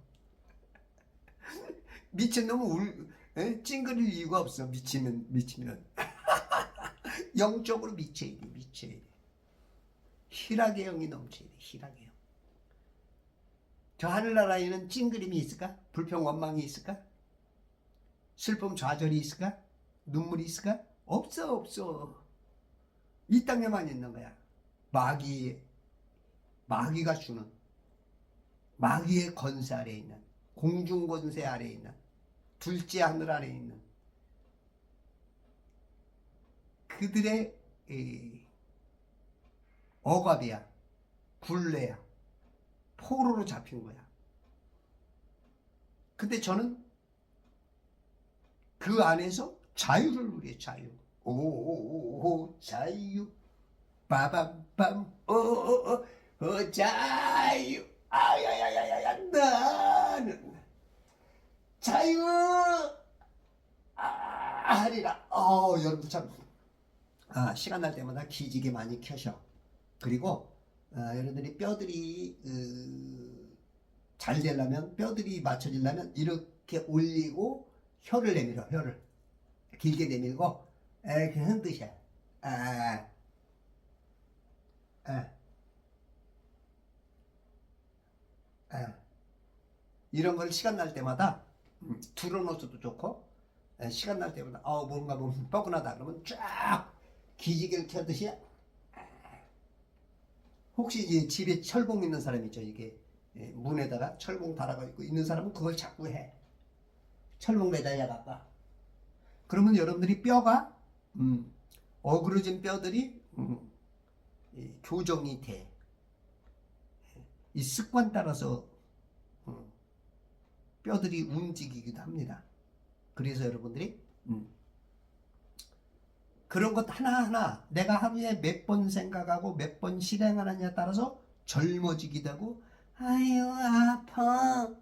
Speaker 1: 미친놈은 찡그릴 이유가 없어. 미치면 영적으로 미쳐야 돼. 희락의 영이 넘쳐야 돼. 희락의 영. 저 하늘나라에는 찡그림이 있을까? 불평 원망이 있을까? 슬픔 좌절이 있을까? 눈물이 있을까? 없어. 이 땅에만 있는 거야. 마귀가 주는, 마귀의 권세 아래에 있는, 공중 권세 아래에 있는, 둘째 하늘 아래에 있는 그들의 억압이야, 굴레야, 포로로 잡힌 거야. 근데 저는 그 안에서 자유를 누려. 자유. 오 자유. 빠밤밤. 자유. 아야야야야. 나는 자유 하리라. 여러분 참 시간 날 때마다 기지개 많이 켜셔. 그리고 여러분들이 뼈들이 잘 되려면, 뼈들이 맞춰지려면 이렇게 올리고 혀를 내밀어. 혀를 길게 내밀고 이렇게 흔드셔. 이런 걸 시간 날 때마다 들어놓어도 좋고, 시간 날 때마다 뭔가 뻐근하다 그러면 쫙 기지개를 켜듯이. 혹시 이제 집에 철봉 있는 사람 있죠? 이게 문에다가 철봉 달아가지고 있는 사람은 그걸 자꾸 해. 철봉 매달려 갖다. 그러면 여러분들이 뼈가 어그러진 뼈들이 교정이 돼. 이 습관 따라서 뼈들이 움직이기도 합니다. 그래서 여러분들이 그런 것 하나하나 내가 하루에 몇 번 생각하고 몇 번 실행하느냐에 따라서 젊어지기도 하고, 아유 아파,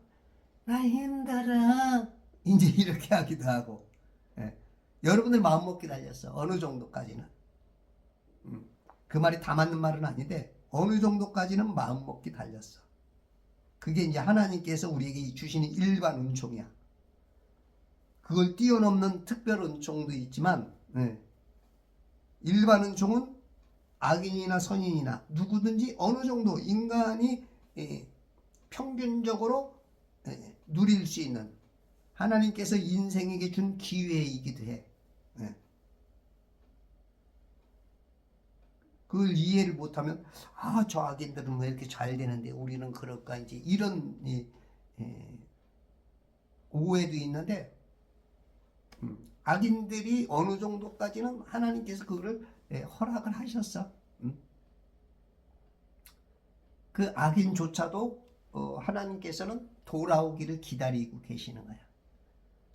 Speaker 1: 나 힘들어, 이제 이렇게 하기도 하고. 여러분들 마음먹기 달렸어. 어느 정도까지는. 그 말이 다 맞는 말은 아닌데 어느 정도까지는 마음먹기 달렸어. 그게 이제 하나님께서 우리에게 주시는 일반 은총이야. 그걸 뛰어넘는 특별 은총도 있지만, 일반 은총은 악인이나 선인이나 누구든지 어느 정도 인간이 평균적으로 누릴 수 있는 하나님께서 인생에게 준 기회이기도 해. 그걸 이해를 못하면 저 악인들은 왜 이렇게 잘 되는데 우리는 그럴까, 이제 이런 오해도 있는데, 악인들이 어느 정도까지는 하나님께서 그거를 허락을 하셨어. 그 악인조차도 하나님께서는 돌아오기를 기다리고 계시는 거야.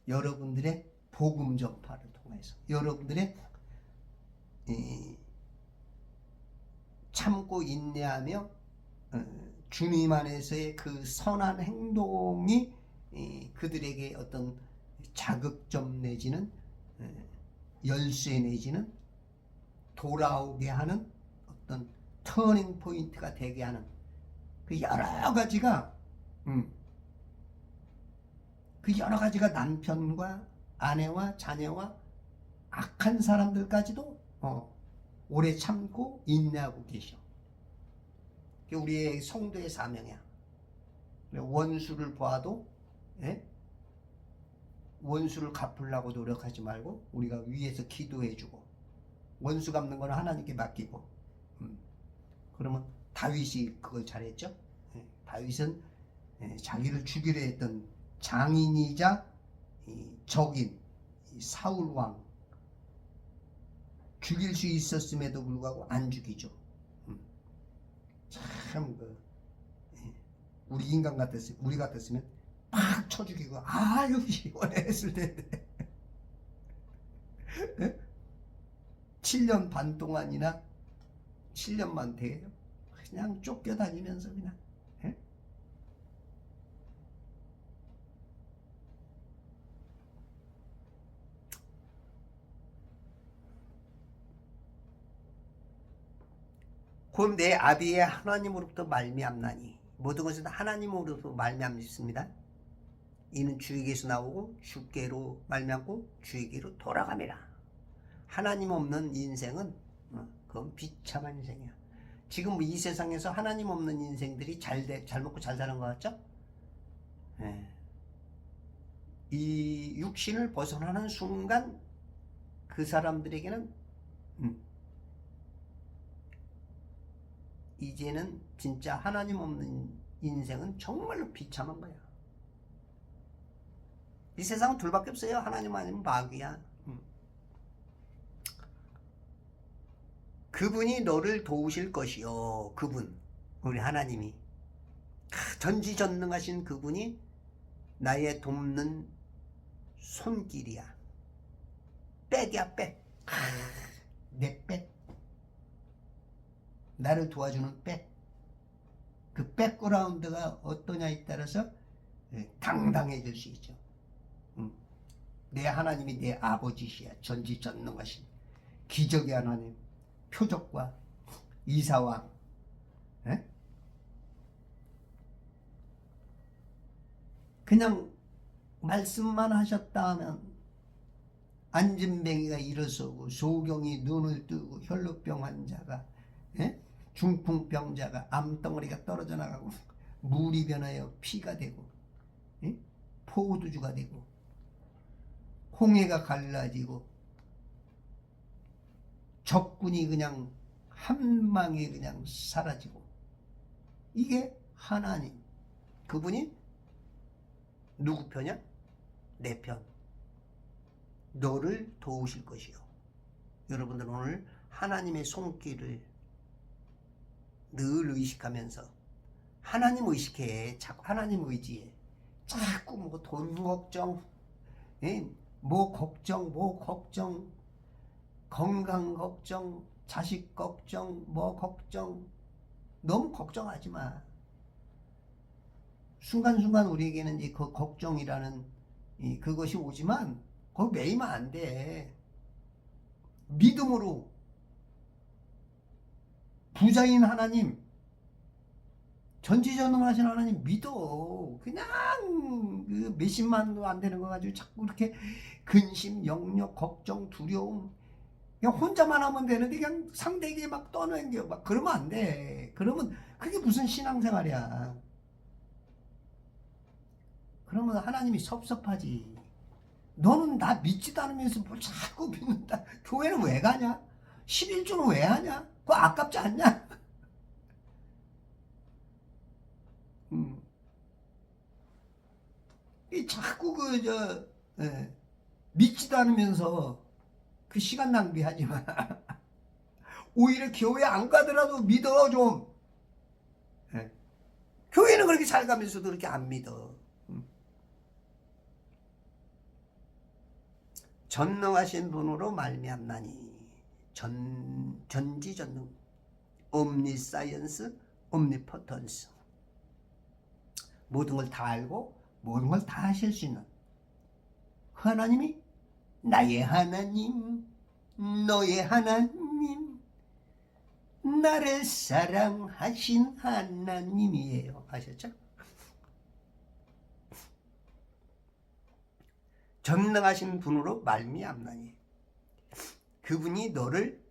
Speaker 1: 여러분들의 복음 전파를 통해서, 여러분들의 참고 인내하며 주님 안에서의 그 선한 행동이 그들에게 어떤 자극점 내지는 열쇠 내지는 돌아오게 하는 어떤 터닝 포인트가 되게 하는 그 여러 가지가 남편과 아내와 자녀와 악한 사람들까지도 오래 참고 인내하고 계셔. 그게 우리의 성도의 사명이야. 원수를 봐도 예? 원수를 갚으려고 노력하지 말고 우리가 위에서 기도해주고 원수 갚는 건 하나님께 맡기고 그러면 다윗이 그걸 잘했죠. 예, 다윗은 자기를 죽이려 했던 장인이자 적인 사울 왕 죽일 수 있었음에도 불구하고 안 죽이죠. 참 우리 인간 같았으면 우리 같았으면 팍 쳐 죽이고 아유 시원했을 텐데 7년 반 동안이나 7년만 돼요. 그냥 쫓겨다니면서 그냥 곧 내 아비의 하나님으로부터 말미암나니 모든 것은 하나님으로부터 말미암습니다. 이는 주에게서 나오고 주께로 말미암고 주에게로 돌아갑니다. 하나님 없는 인생은 그건 비참한 인생이야. 지금 이 세상에서 하나님 없는 인생들이 잘 먹고 잘 사는 것 같죠? 이 육신을 벗어나는 순간 그 사람들에게는 이제는 진짜 하나님 없는 인생은 정말로 비참한 거야. 이 세상은 둘밖에 없어요. 하나님 아니면 마귀야. 그분이 너를 도우실 것이요. 그분, 우리 하나님이 전지전능하신 그분이 나의 돕는 손길이야. 백이야, 백. 내 백. 나를 도와주는 백. 그 백그라운드가 어떠냐에 따라서 당당해질 수 있죠. 내 하나님이 내 아버지시야. 전지전능하신 기적의 하나님, 표적과 이사왕. 그냥 말씀만 하셨다 하면 안진뱅이가 일어서고 소경이 눈을 뜨고 혈루병 환자가 중풍병자가 암덩어리가 떨어져 나가고 물이 변하여 피가 되고 포도주가 되고 홍해가 갈라지고 적군이 그냥 한 방에 그냥 사라지고 이게 하나님. 그분이 누구 편이야? 내 편. 너를 도우실 것이요. 여러분들 오늘 하나님의 손길을 늘 의식하면서 하나님 의식해. 자꾸 하나님 의지해. 자꾸 뭐 돈 걱정, 뭐 걱정, 건강 걱정, 자식 걱정, 뭐 걱정. 너무 걱정하지 마. 순간순간 우리에게는 이제 그 걱정이라는 그것이 오지만 거기 매이면 안 돼. 믿음으로 부자인 하나님, 전지전능하신 하나님 믿어. 그냥 그 몇십만도 안 되는 거 가지고 자꾸 이렇게 근심, 영역, 걱정, 두려움 그냥 혼자만 하면 되는데 그냥 상대에게 막 떠넘겨 막 그러면 안 돼. 그러면 그게 무슨 신앙생활이야. 그러면 하나님이 섭섭하지. 너는 나 믿지도 않으면서 뭘 자꾸 믿는다. 교회는 왜 가냐? 11조는 왜 하냐? 그거 아깝지 않냐? 이 자꾸 믿지도 않으면서 그 시간 낭비하지 마. 오히려 교회 안 가더라도 믿어 좀. 교회는 그렇게 잘 가면서도 그렇게 안 믿어. 전능하신 분으로 말미암나니 전지전능 옴니사이언스 옴니포턴스 모든 걸 다 알고 모든 걸 다 하실 수 있는 하나님이 나의 하나님 너의 하나님 나를 사랑하신 하나님이에요. 아셨죠? 전능하신 분으로 말미암나니 그분이 너를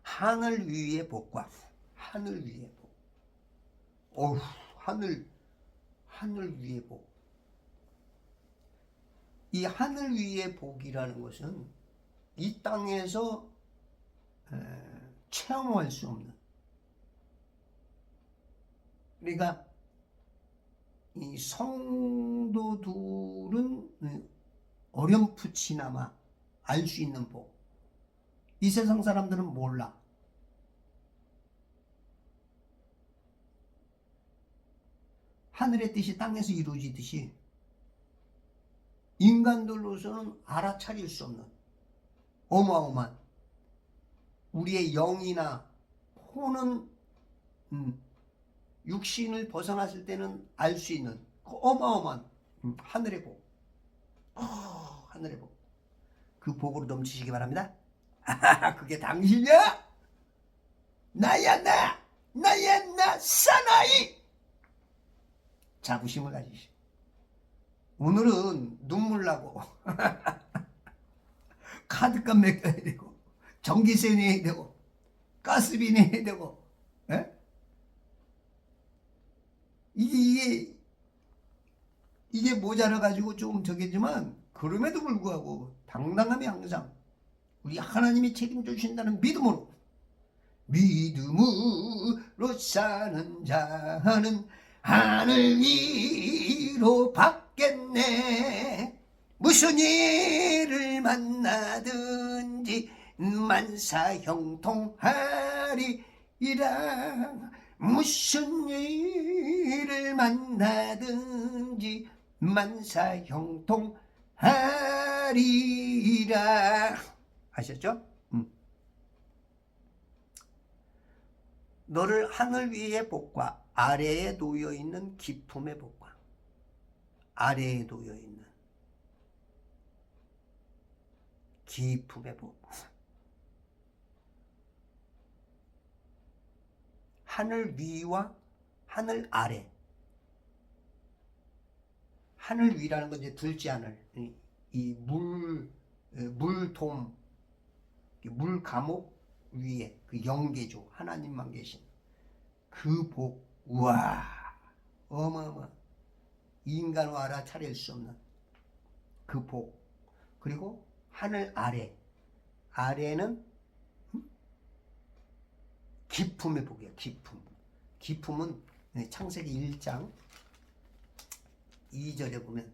Speaker 1: 하늘 위의 복과 하늘 위의 복 어휴, 하늘 위의 복. 이 하늘 위의 복이라는 것은 이 땅에서 체험할 수 없는, 그러니까 이 성도들은 어렴풋이나마 알 수 있는 복. 이 세상 사람들은 몰라. 하늘의 뜻이 땅에서 이루어지듯이 인간들로서는 알아차릴 수 없는 어마어마한, 우리의 영이나 혼은 육신을 벗어났을 때는 알 수 있는 그 어마어마한 하늘의 복. 하늘의 복. 그 복으로 넘치시기 바랍니다. 그게 당신이야? 나야 나 사나이. 자부심을 가지시. 오늘은 눈물 나고 카드값 맡겨야 되고 전기세 내야 되고 가스비 내야 되고, 에? 이게 모자라 가지고 조금 저기지만, 그럼에도 불구하고 당당함이 항상 우리 하나님이 책임져 주신다는 믿음으로 사는 자는 하늘 위로 받겠네. 무슨 일을 만나든지 만사형통하리이라. 무슨 일을 만나든지 만사형통하리이라. 아셨죠? 너를 하늘 위의 복과 아래에 놓여있는 기품의 복과 아래에 놓여있는 기품의 복, 하늘 위와 하늘 아래. 하늘 위라는 건 이제 둘째 하늘, 이 물돔, 물 감옥 위에 그 영계조 하나님만 계신 그 복. 우와, 어마어마, 인간으로 알아차릴 수 없는 그 복. 그리고 하늘 아래는 기품의 복이야. 기품은 창세기 1장 2절에 보면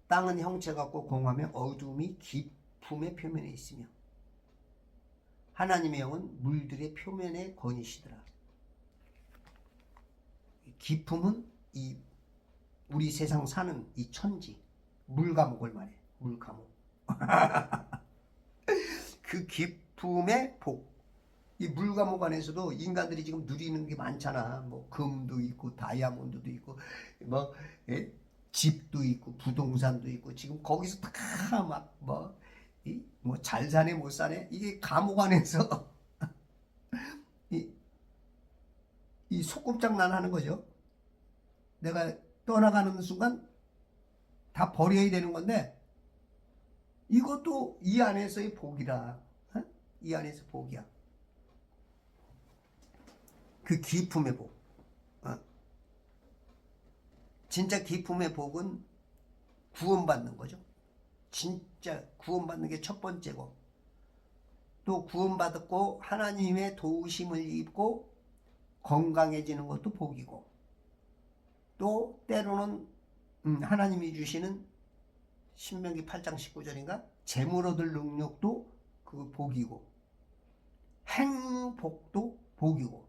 Speaker 1: 땅은 형체 같고 공하며 어둠이 기품의 표면에 있으며 하나님의 영은 물들의 표면에 거니시더라. 기품은 이 우리 세상 사는 이 천지 물감옥을 말해. 물감옥. 그 기품의 복. 이 물감옥 안에서도 인간들이 지금 누리는 게 많잖아. 뭐 금도 있고 다이아몬드도 있고 뭐 집도 있고 부동산도 있고, 지금 거기서 다 막 뭐 잘 사네 못 사네, 이게 감옥 안에서 이 소꿉장난 하는 거죠. 내가 떠나가는 순간 다 버려야 되는 건데, 이것도 이 안에서의 복이라. 이 안에서 복이야. 그 기품의 복. 진짜 기품의 복은 구원받는 거죠. 진짜 구원받는 게 첫 번째고, 또 구원받았고 하나님의 도우심을 입고 건강해지는 것도 복이고, 또 때로는 하나님이 주시는 신명기 8장 19절인가 재물 얻을 능력도 그 복이고, 행복도 복이고,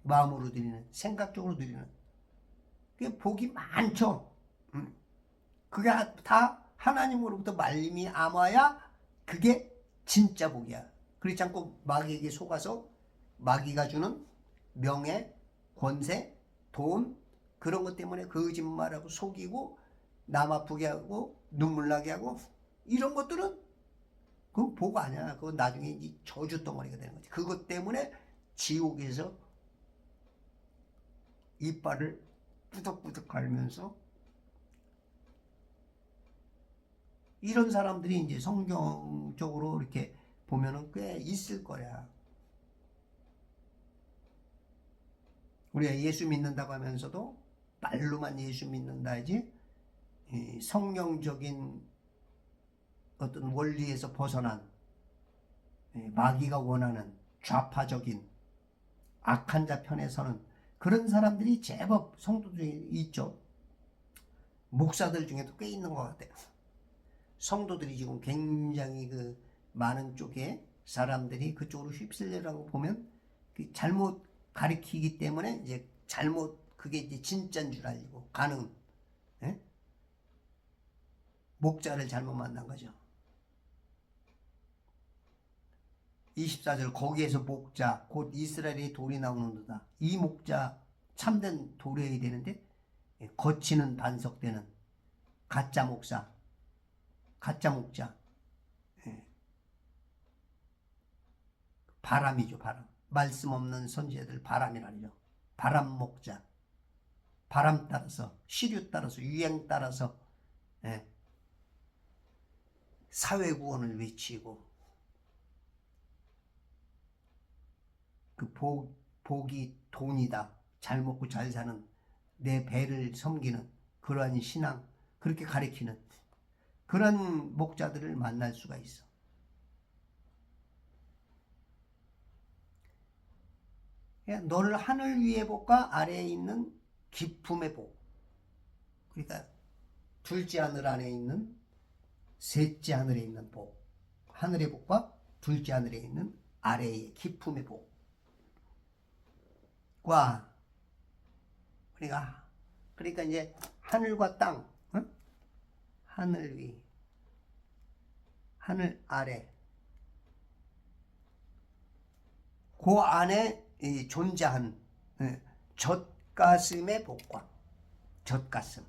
Speaker 1: 마음으로 드리는, 생각적으로 드리는, 그게 복이 많죠. 그게 다 하나님으로부터 말림이 암아야 그게 진짜 복이야. 그렇지 않고 마귀에게 속아서 마귀가 주는 명예, 권세, 돈, 그런 것 때문에 거짓말하고 속이고 남 아프게 하고 눈물 나게 하고, 이런 것들은 그건 복 아니야. 그건 나중에 이제 저주 덩어리가 되는 거지. 그것 때문에 지옥에서 이빨을 뿌덕뿌덕 갈면서, 이런 사람들이 이제 성경적으로 이렇게 보면은 꽤 있을 거야. 우리가 예수 믿는다고 하면서도 말로만 예수 믿는다 하지 성경적인 어떤 원리에서 벗어난 마귀가 원하는 좌파적인 악한 자 편에 서는 그런 사람들이 제법 성도 중에 있죠. 목사들 중에도 꽤 있는 것 같아요. 성도들이 지금 굉장히 그 많은 쪽에 사람들이 그쪽으로 휩쓸려라고 보면 잘못 가리키기 때문에 이제 잘못 그게 이제 진짜인 줄 알고 가는 목자를 잘못 만난 거죠. 24절 거기에서 목자 곧 이스라엘의 돌이 나오는도다. 이 목자 참된 돌이어야 되는데 거치는 반석되는 가짜 목사 가짜 목자 바람이죠. 바람. 말씀 없는 선지자들 바람이라죠. 바람 목자 바람 따라서 시류 따라서 유행 따라서 사회 구원을 외치고 그 복이 돈이다. 잘 먹고 잘 사는 내 배를 섬기는 그러한 신앙 그렇게 가리키는 그런 목자들을 만날 수가 있어. 너를 하늘 위의 복과 아래에 있는 기품의 복. 그러니까 둘째 하늘 안에 있는 셋째 하늘에 있는 복. 하늘의 복과 둘째 하늘에 있는 아래의 기품의 복과 그러니까 이제 하늘과 땅, 하늘 위, 하늘 아래, 그 안에 존재한 젖가슴의 복과 젖가슴,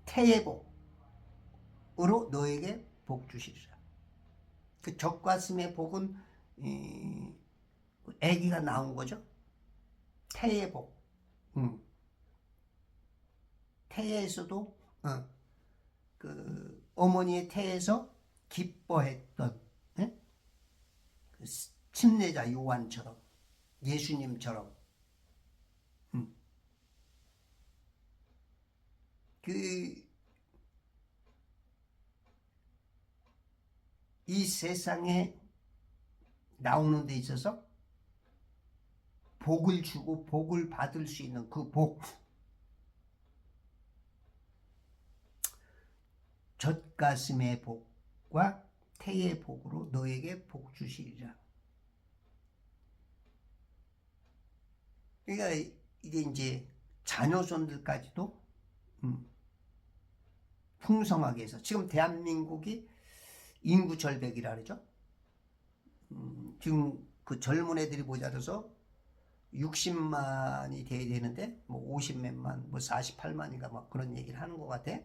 Speaker 1: 태의 복으로 너에게 복 주시리라. 그 젖가슴의 복은 아기가 나온 거죠. 태의 복. 태에서도 그 어머니의 태에서 기뻐했던 그 침례자 요한처럼 예수님처럼 이 세상에 나오는 데 있어서 복을 주고 복을 받을 수 있는 그 복 젖가슴의 복과 태의 복으로 너에게 복 주시리라. 그러니까 이게 이제 자녀손들까지도 풍성하게 해서 지금 대한민국이 인구 절벽이라 그러죠. 지금 그 젊은 애들이 모자라서 60만이 돼야 되는데 뭐 50몇만 뭐 48만인가 막 그런 얘기를 하는 것 같아.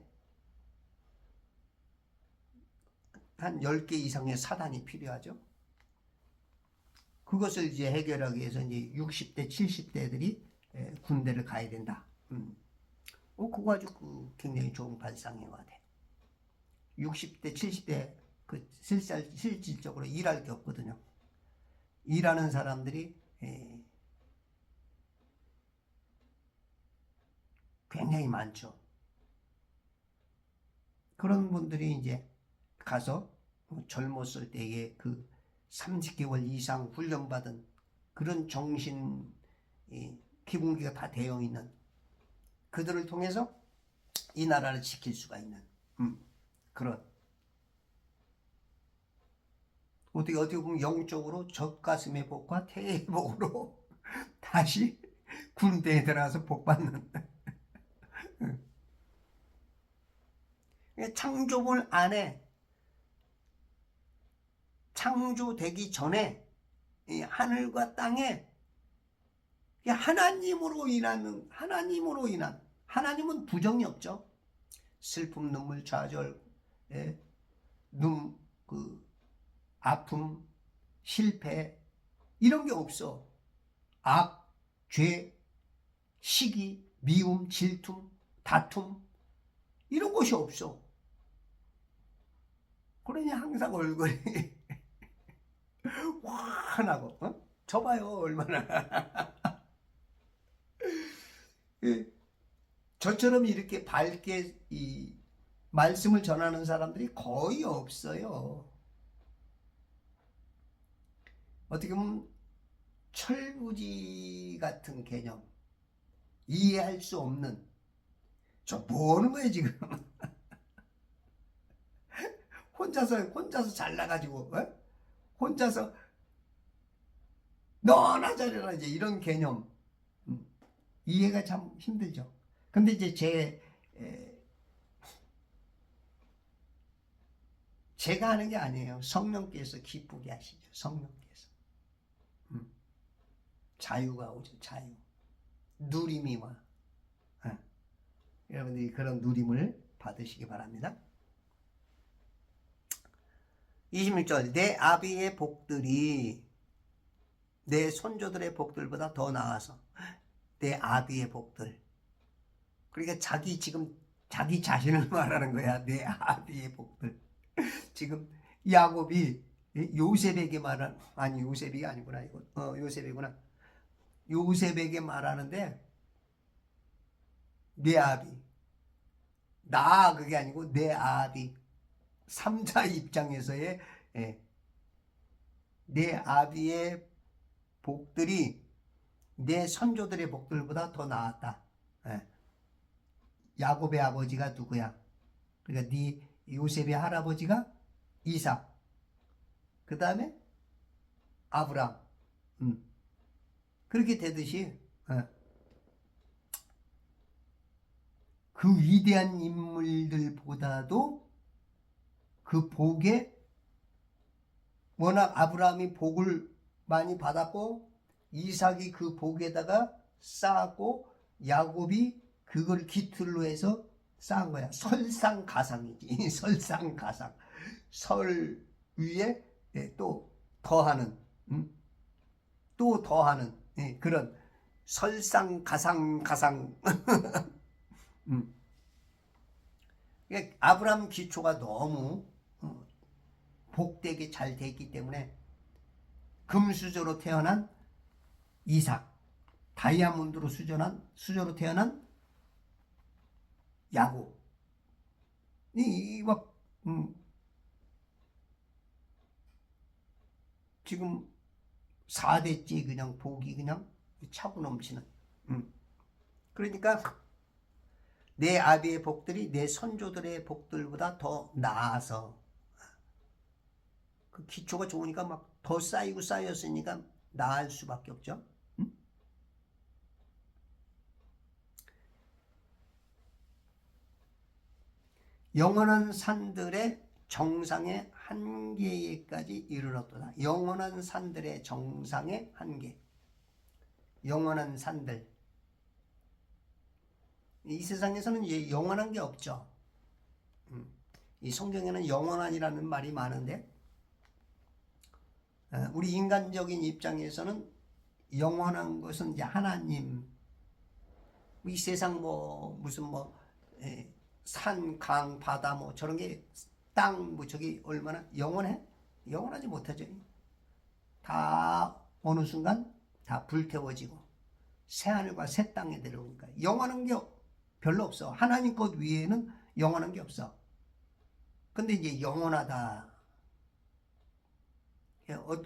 Speaker 1: 한 10개 이상의 사단이 필요하죠. 그것을 이제 해결하기 위해서 이제 60대 70대들이 군대를 가야 된다. 그거 아주 굉장히 좋은 발상인 것 같아. 60대 70대 그 실질적으로 일할 게 없거든요. 일하는 사람들이 굉장히 많죠. 그런 분들이 이제 가서 젊었을 때에 그 30개월 이상 훈련받은 그런 정신 기본기가 다 되어 있는 그들을 통해서 이 나라를 지킬 수가 있는 그런 어떻게 보면 영적으로 젖가슴의 복과 태의 복으로 다시 군대에 들어가서 복받는 창조물 안에 창조되기 전에 이 하늘과 땅에 하나님으로 인한 하나님은 부정이 없죠. 슬픔, 눈물, 좌절, 아픔, 실패 이런 게 없어. 악, 죄, 시기, 미움, 질투, 다툼 이런 것이 없어. 그러니 항상 얼굴이 환하고 저 봐요 얼마나 예, 저처럼 이렇게 밝게 이 말씀을 전하는 사람들이 거의 없어요. 어떻게 보면 철부지 같은 개념, 이해할 수 없는, 저 뭐하는 거예요 지금? 혼자서 잘나가지고, 어? 혼자서 너나 잘해라, 이제 이런 개념. 이해가 참 힘들죠. 근데 이제 제가 하는 게 아니에요. 성령께서 기쁘게 하시죠. 성령께서. 자유가 오죠. 자유. 누림이 와. 여러분들이 그런 누림을 받으시기 바랍니다. 26절. 내 아비의 복들이 내 손조들의 복들보다 더 나아서. 내 아비의 복들. 그러니까 지금 자기 자신을 말하는 거야. 내 아비의 복들. 지금 야곱이 요셉에게 말한, 아니 요셉이 아니구나 이거. 요셉이구나. 요셉에게 말하는데 내 아비. 나 그게 아니고 내 아비. 3자 입장에서의 내 아비의 복들이 내 선조들의 복들보다 더 나았다. 야곱의 아버지가 누구야? 그러니까 네 요셉의 할아버지가 이삭. 그 다음에 아브람. 그렇게 되듯이 그 위대한 인물들보다도 그 복에 워낙 아브라함이 복을 많이 받았고 이삭이 그 복에다가 쌓았고 야곱이 그걸 기틀로 해서 쌓은 거야. 설상가상이지. 설상가상. 설 위에 또 더하는 또 더하는 그런 설상가상. 아브라함 기초가 너무 복되게 잘 됐기 때문에 금수저로 태어난 이삭, 다이아몬드로 수저로 태어난 야곱. 지금 4대째 그냥 복이 그냥 차고 넘치는. 그러니까 내 아비의 복들이 내 선조들의 복들보다 더 나아서 그 기초가 좋으니까 막 더 쌓이고 쌓였으니까 나을 수밖에 없죠. 영원한 산들의 정상의 한계에까지 이르렀도다. 영원한 산들의 정상의 한계. 영원한 산들. 이 세상에서는 영원한 게 없죠. 이 성경에는 영원한이라는 말이 많은데 우리 인간적인 입장에서는 영원한 것은 이제 하나님, 이 세상 무슨 산, 강, 바다 저런 게 땅 저기 얼마나 영원해? 영원하지 못하죠. 다 어느 순간 다 불태워지고 새하늘과 새 땅에 내려오니까 영원한 게 별로 없어. 하나님 것 위에는 영원한 게 없어. 근데 이제 영원하다.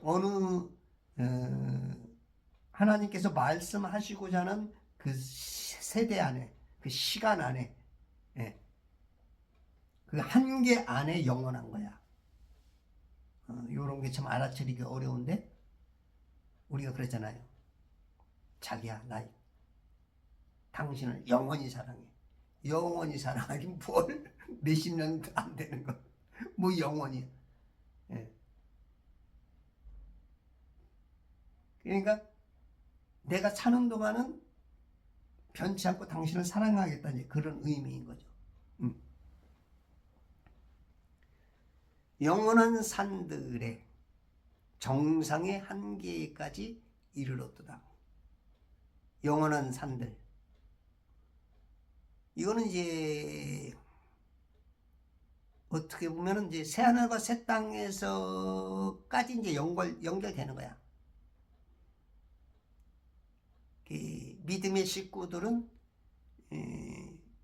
Speaker 1: 어느 하나님께서 말씀하시고자 하는 그 세대 안에, 그 시간 안에, 그 한계 안에 영원한 거야. 이런 게 참 알아차리기 어려운데 우리가 그랬잖아요. 자기야, 나 당신을 영원히 사랑해. 영원히 사랑하긴 뭘 몇십 년 안 되는 거. 뭐 영원히. 그러니까 내가 사는 동안은 변치 않고 당신을 사랑하겠다는 그런 의미인 거죠. 영원한 산들의 정상의 한계까지 이르렀도다. 영원한 산들. 이거는 이제 어떻게 보면은 이제 새하늘과 새 땅에서까지 이제 연결되는 거야. 믿음의 식구들은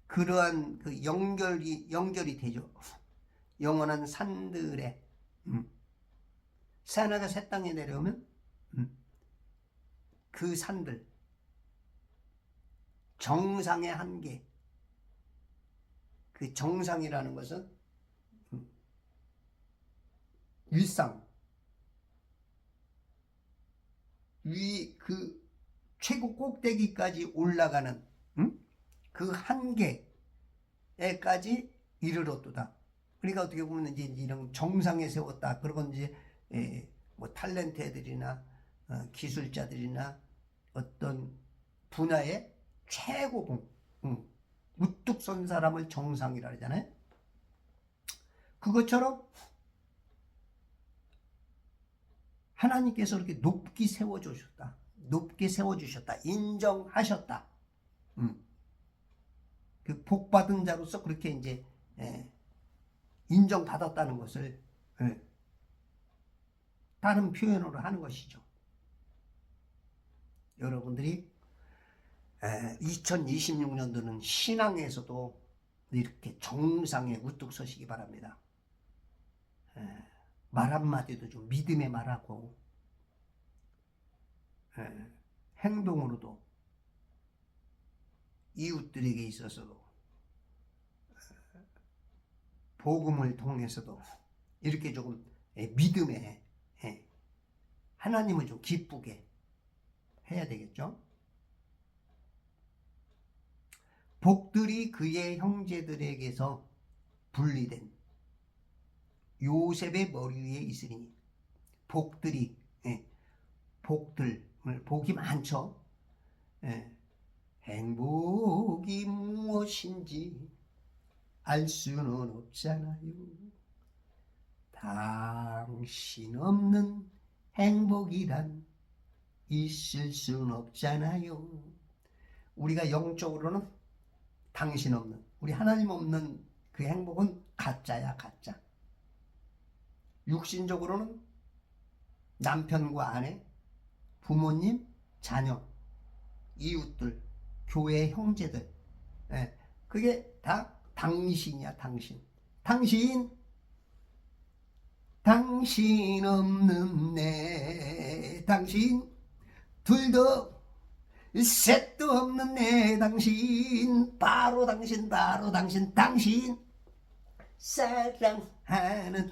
Speaker 1: 그러한 그 연결이 되죠. 영원한 산들에 새 하나가 새 땅에 내려오면 그 산들 정상의 한계, 그 정상이라는 것은 일상 그 최고 꼭대기까지 올라가는 그 한계에까지 이르렀도다. 그러니까 어떻게 보면 이제 이런 정상에 세웠다. 그러고 이제 뭐 탤런트들이나 기술자들이나 어떤 분야의 최고봉, 우뚝 선 사람을 정상이라 그러잖아요. 그것처럼 하나님께서 이렇게 높게 세워주셨다. 높게 세워주셨다. 인정하셨다. 그 복받은 자로서 그렇게 이제 인정받았다는 것을 다른 표현으로 하는 것이죠. 여러분들이 2026년도는 신앙에서도 이렇게 정상에 우뚝 서시기 바랍니다. 말 한마디도 좀 믿음의 말하고 행동으로도 이웃들에게 있어서도 복음을 통해서도 이렇게 조금 믿음에 하나님을 좀 기쁘게 해야 되겠죠. 복들이 그의 형제들에게서 분리된 요셉의 머리 위에 있으리니. 복들이 복이 많죠. 행복이 무엇인지 알 수는 없잖아요. 당신 없는 행복이란 있을 수는 없잖아요. 우리가 영적으로는 당신 없는, 우리 하나님 없는 그 행복은 가짜야, 가짜. 육신적으로는 남편과 아내, 부모님, 자녀, 이웃들, 교회 형제들, 그게 다 당신이야, 당신. 당신 없는 내 당신, 둘도 셋도 없는 내 당신, 바로 당신 사랑하는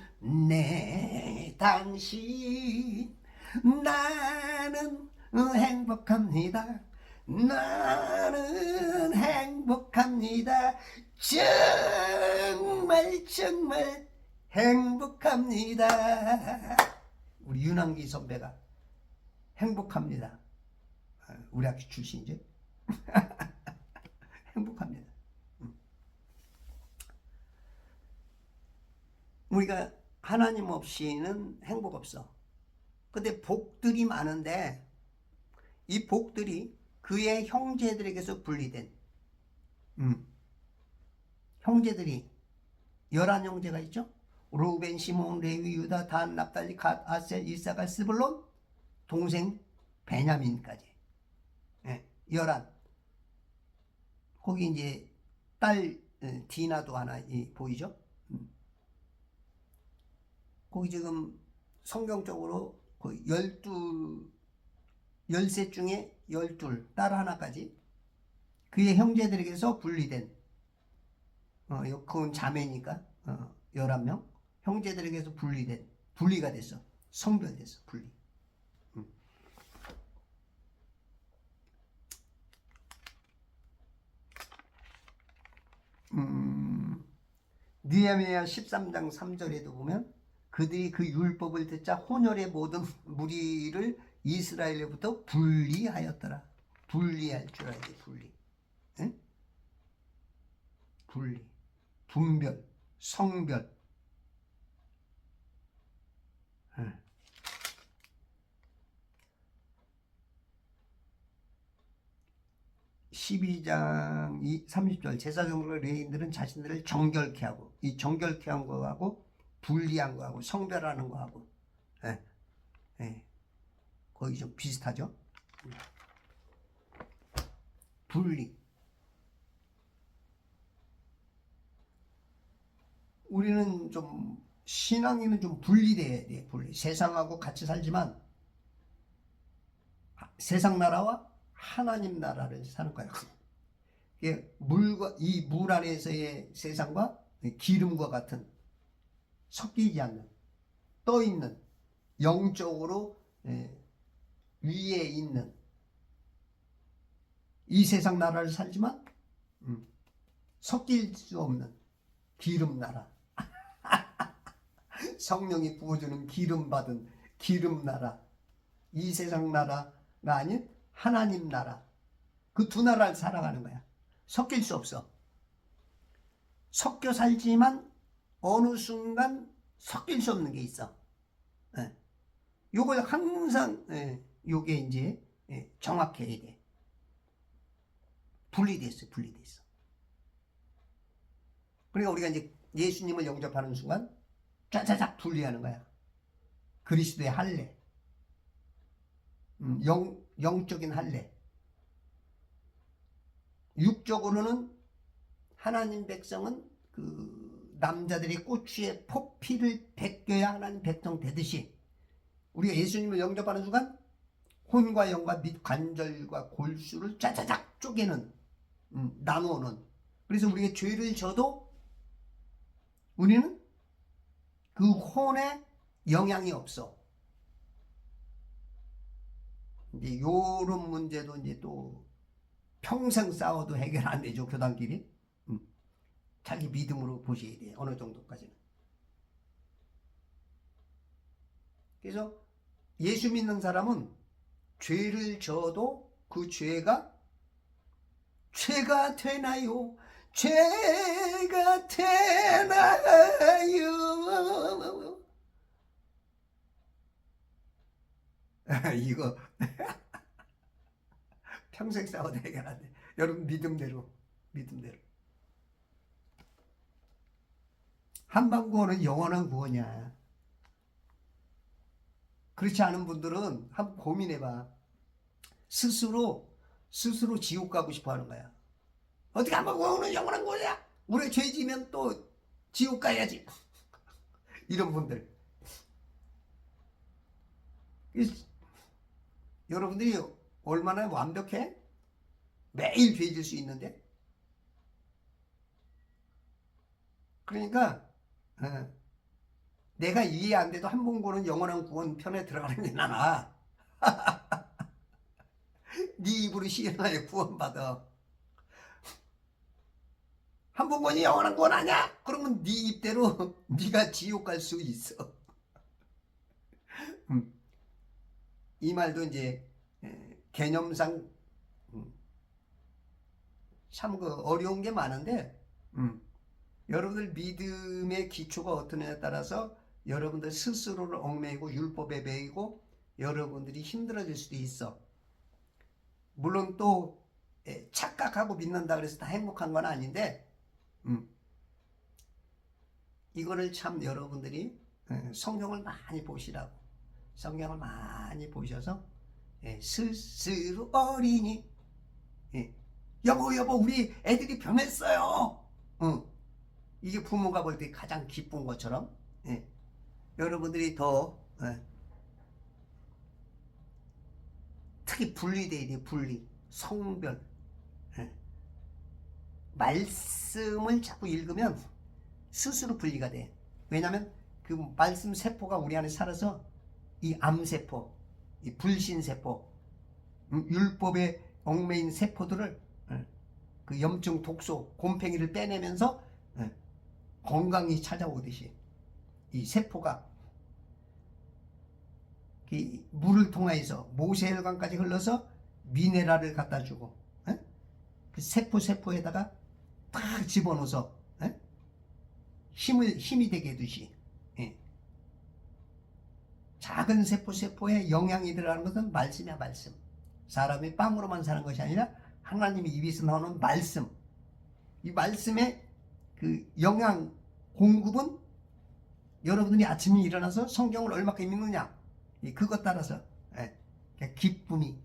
Speaker 1: 내 당신. 나는 행복합니다. 나는 행복합니다. 정말 행복합니다. 우리 윤한기 선배가 행복합니다. 우리 학교 출신이죠. 행복합니다. 우리가 하나님 없이는 행복 없어. 근데 복들이 많은데 이 복들이 그의 형제들에게서 분리된 형제들이 11형제가 있죠. 루벤, 시몬, 레위, 유다, 단, 납달리, 갓, 아셀, 이사갈, 스불론, 동생 베냐민까지 11. 거기 이제 딸 디나도 하나 보이죠. 거기 지금 성경적으로 거의 13 중에 12, 딸 하나까지 그의 형제들에게서 분리된, 그건 자매니까 11명 형제들에게서 분리가 됐어. 성별됐어. 분리. 느헤미야 13장 3절에도 보면 그들이 그 율법을 듣자 혼혈의 모든 무리를 이스라엘로부터 분리하였더라. 분리할 줄 알지. 분리, 분별, 성별. 12장 30절 제사장과 레위인들은 자신들을 정결케 하고, 이 정결케 한 거하고 분리한 거하고 성별하는 거하고 거의 좀 비슷하죠. 분리. 우리는 좀 신앙인은 좀 분리돼야 돼. 분리. 세상하고 같이 살지만 세상 나라와 하나님 나라를 사는 거야. 물과 이 물 안에서의 세상과 기름과 같은 섞이지 않는 떠 있는 영적으로 위에 있는 이 세상 나라를 살지만 섞일 수 없는 기름 나라. 성령이 부어주는 기름 받은 기름 나라. 이 세상 나라가 아닌 하나님 나라. 그 두 나라를 살아가는 거야. 섞일 수 없어. 섞여 살지만 어느 순간 섞일 수 없는 게 있어. 요걸 항상 요게 이제 정확해야 돼. 분리됐어. 그러니까 우리가 이제 예수님을 영접하는 순간 짜자작 분리하는 거야. 그리스도의 할례, 영적인 할례. 육적으로는 하나님 백성은 그 남자들이 꼬추에 포피를 벗겨야 하나님 백성 되듯이 우리가 예수님을 영접하는 순간 혼과 영과 및 관절과 골수를 짜자작 쪼개는 나누어는. 그래서 우리가 죄를 져도 우리는 그 혼에 영향이 없어. 이제 요런 문제도 이제 또 평생 싸워도 해결 안 되죠. 교단끼리. 자기 믿음으로 보셔야 돼. 어느 정도까지는. 그래서 예수 믿는 사람은 죄를 져도 그 죄가 되나요? 죄가 되나요? 이거 평생 싸워도 해결 안 돼. 여러분 믿음대로. 한방구원은 영원한 구원이야. 그렇지 않은 분들은 한번 고민해봐. 스스로 지옥 가고 싶어 하는 거야. 어떻게 한방구원은 영원한 구원이야? 우리 죄 지면 또 지옥 가야지. 이런 분들. 여러분들이 얼마나 완벽해? 매일 죄 질 수 있는데? 그러니까 내가 이해 안 돼도 한번구원은 영원한 구원 편에 들어가는 게 나아. 네 입으로 시인하여 구원받아. 한번구원이 영원한 구원 아니야? 그러면 네 입대로 네가 지옥 갈 수 있어. 이 말도 이제 개념상 참 그 어려운 게 많은데 여러분들 믿음의 기초가 어떠냐에 따라서 여러분들 스스로를 얽매이고 율법에 매이고 여러분들이 힘들어질 수도 있어. 물론 또 착각하고 믿는다 그래서 다 행복한 건 아닌데 이거를 참 여러분들이 성경을 많이 보시라고. 성경을 많이 보셔서 스스로 어린이 여보 우리 애들이 변했어요. 이게 부모가 볼 때 가장 기쁜 것처럼 여러분들이 더 특히 분리돼야 돼. 분리, 성별. 말씀을 자꾸 읽으면 스스로 분리가 돼. 왜냐하면 그 말씀 세포가 우리 안에 살아서 이 암세포, 이 불신세포, 율법에 얽매인 세포들을 그 염증, 독소, 곰팡이를 빼내면서 건강이 찾아오듯이 이 세포가 이 물을 통해서 모세혈관까지 흘러서 미네랄을 갖다 주고 그 세포에다가 딱 집어넣어서 힘이 되게 해두시. 작은 세포에 영양이 들어가는 것은 말씀이야. 말씀. 사람이 빵으로만 사는 것이 아니라 하나님의 입에서 나오는 말씀. 이 말씀의 그 영양 공급은 여러분들이 아침에 일어나서 성경을 얼마큼 믿느냐 그것 따라서 기쁨이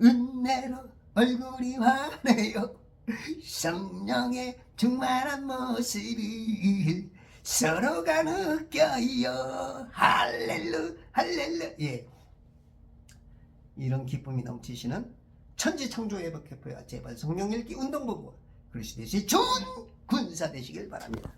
Speaker 1: 은혜로 얼굴이 환해요. 성령의 충만한 모습이 서로가 느껴요. 할렐루 할렐루. 예, 이런 기쁨이 넘치시는 천지창조의 법회포야 제발 성령 읽기 운동 보고 그리스도의 좋은 군사 되시길 바랍니다.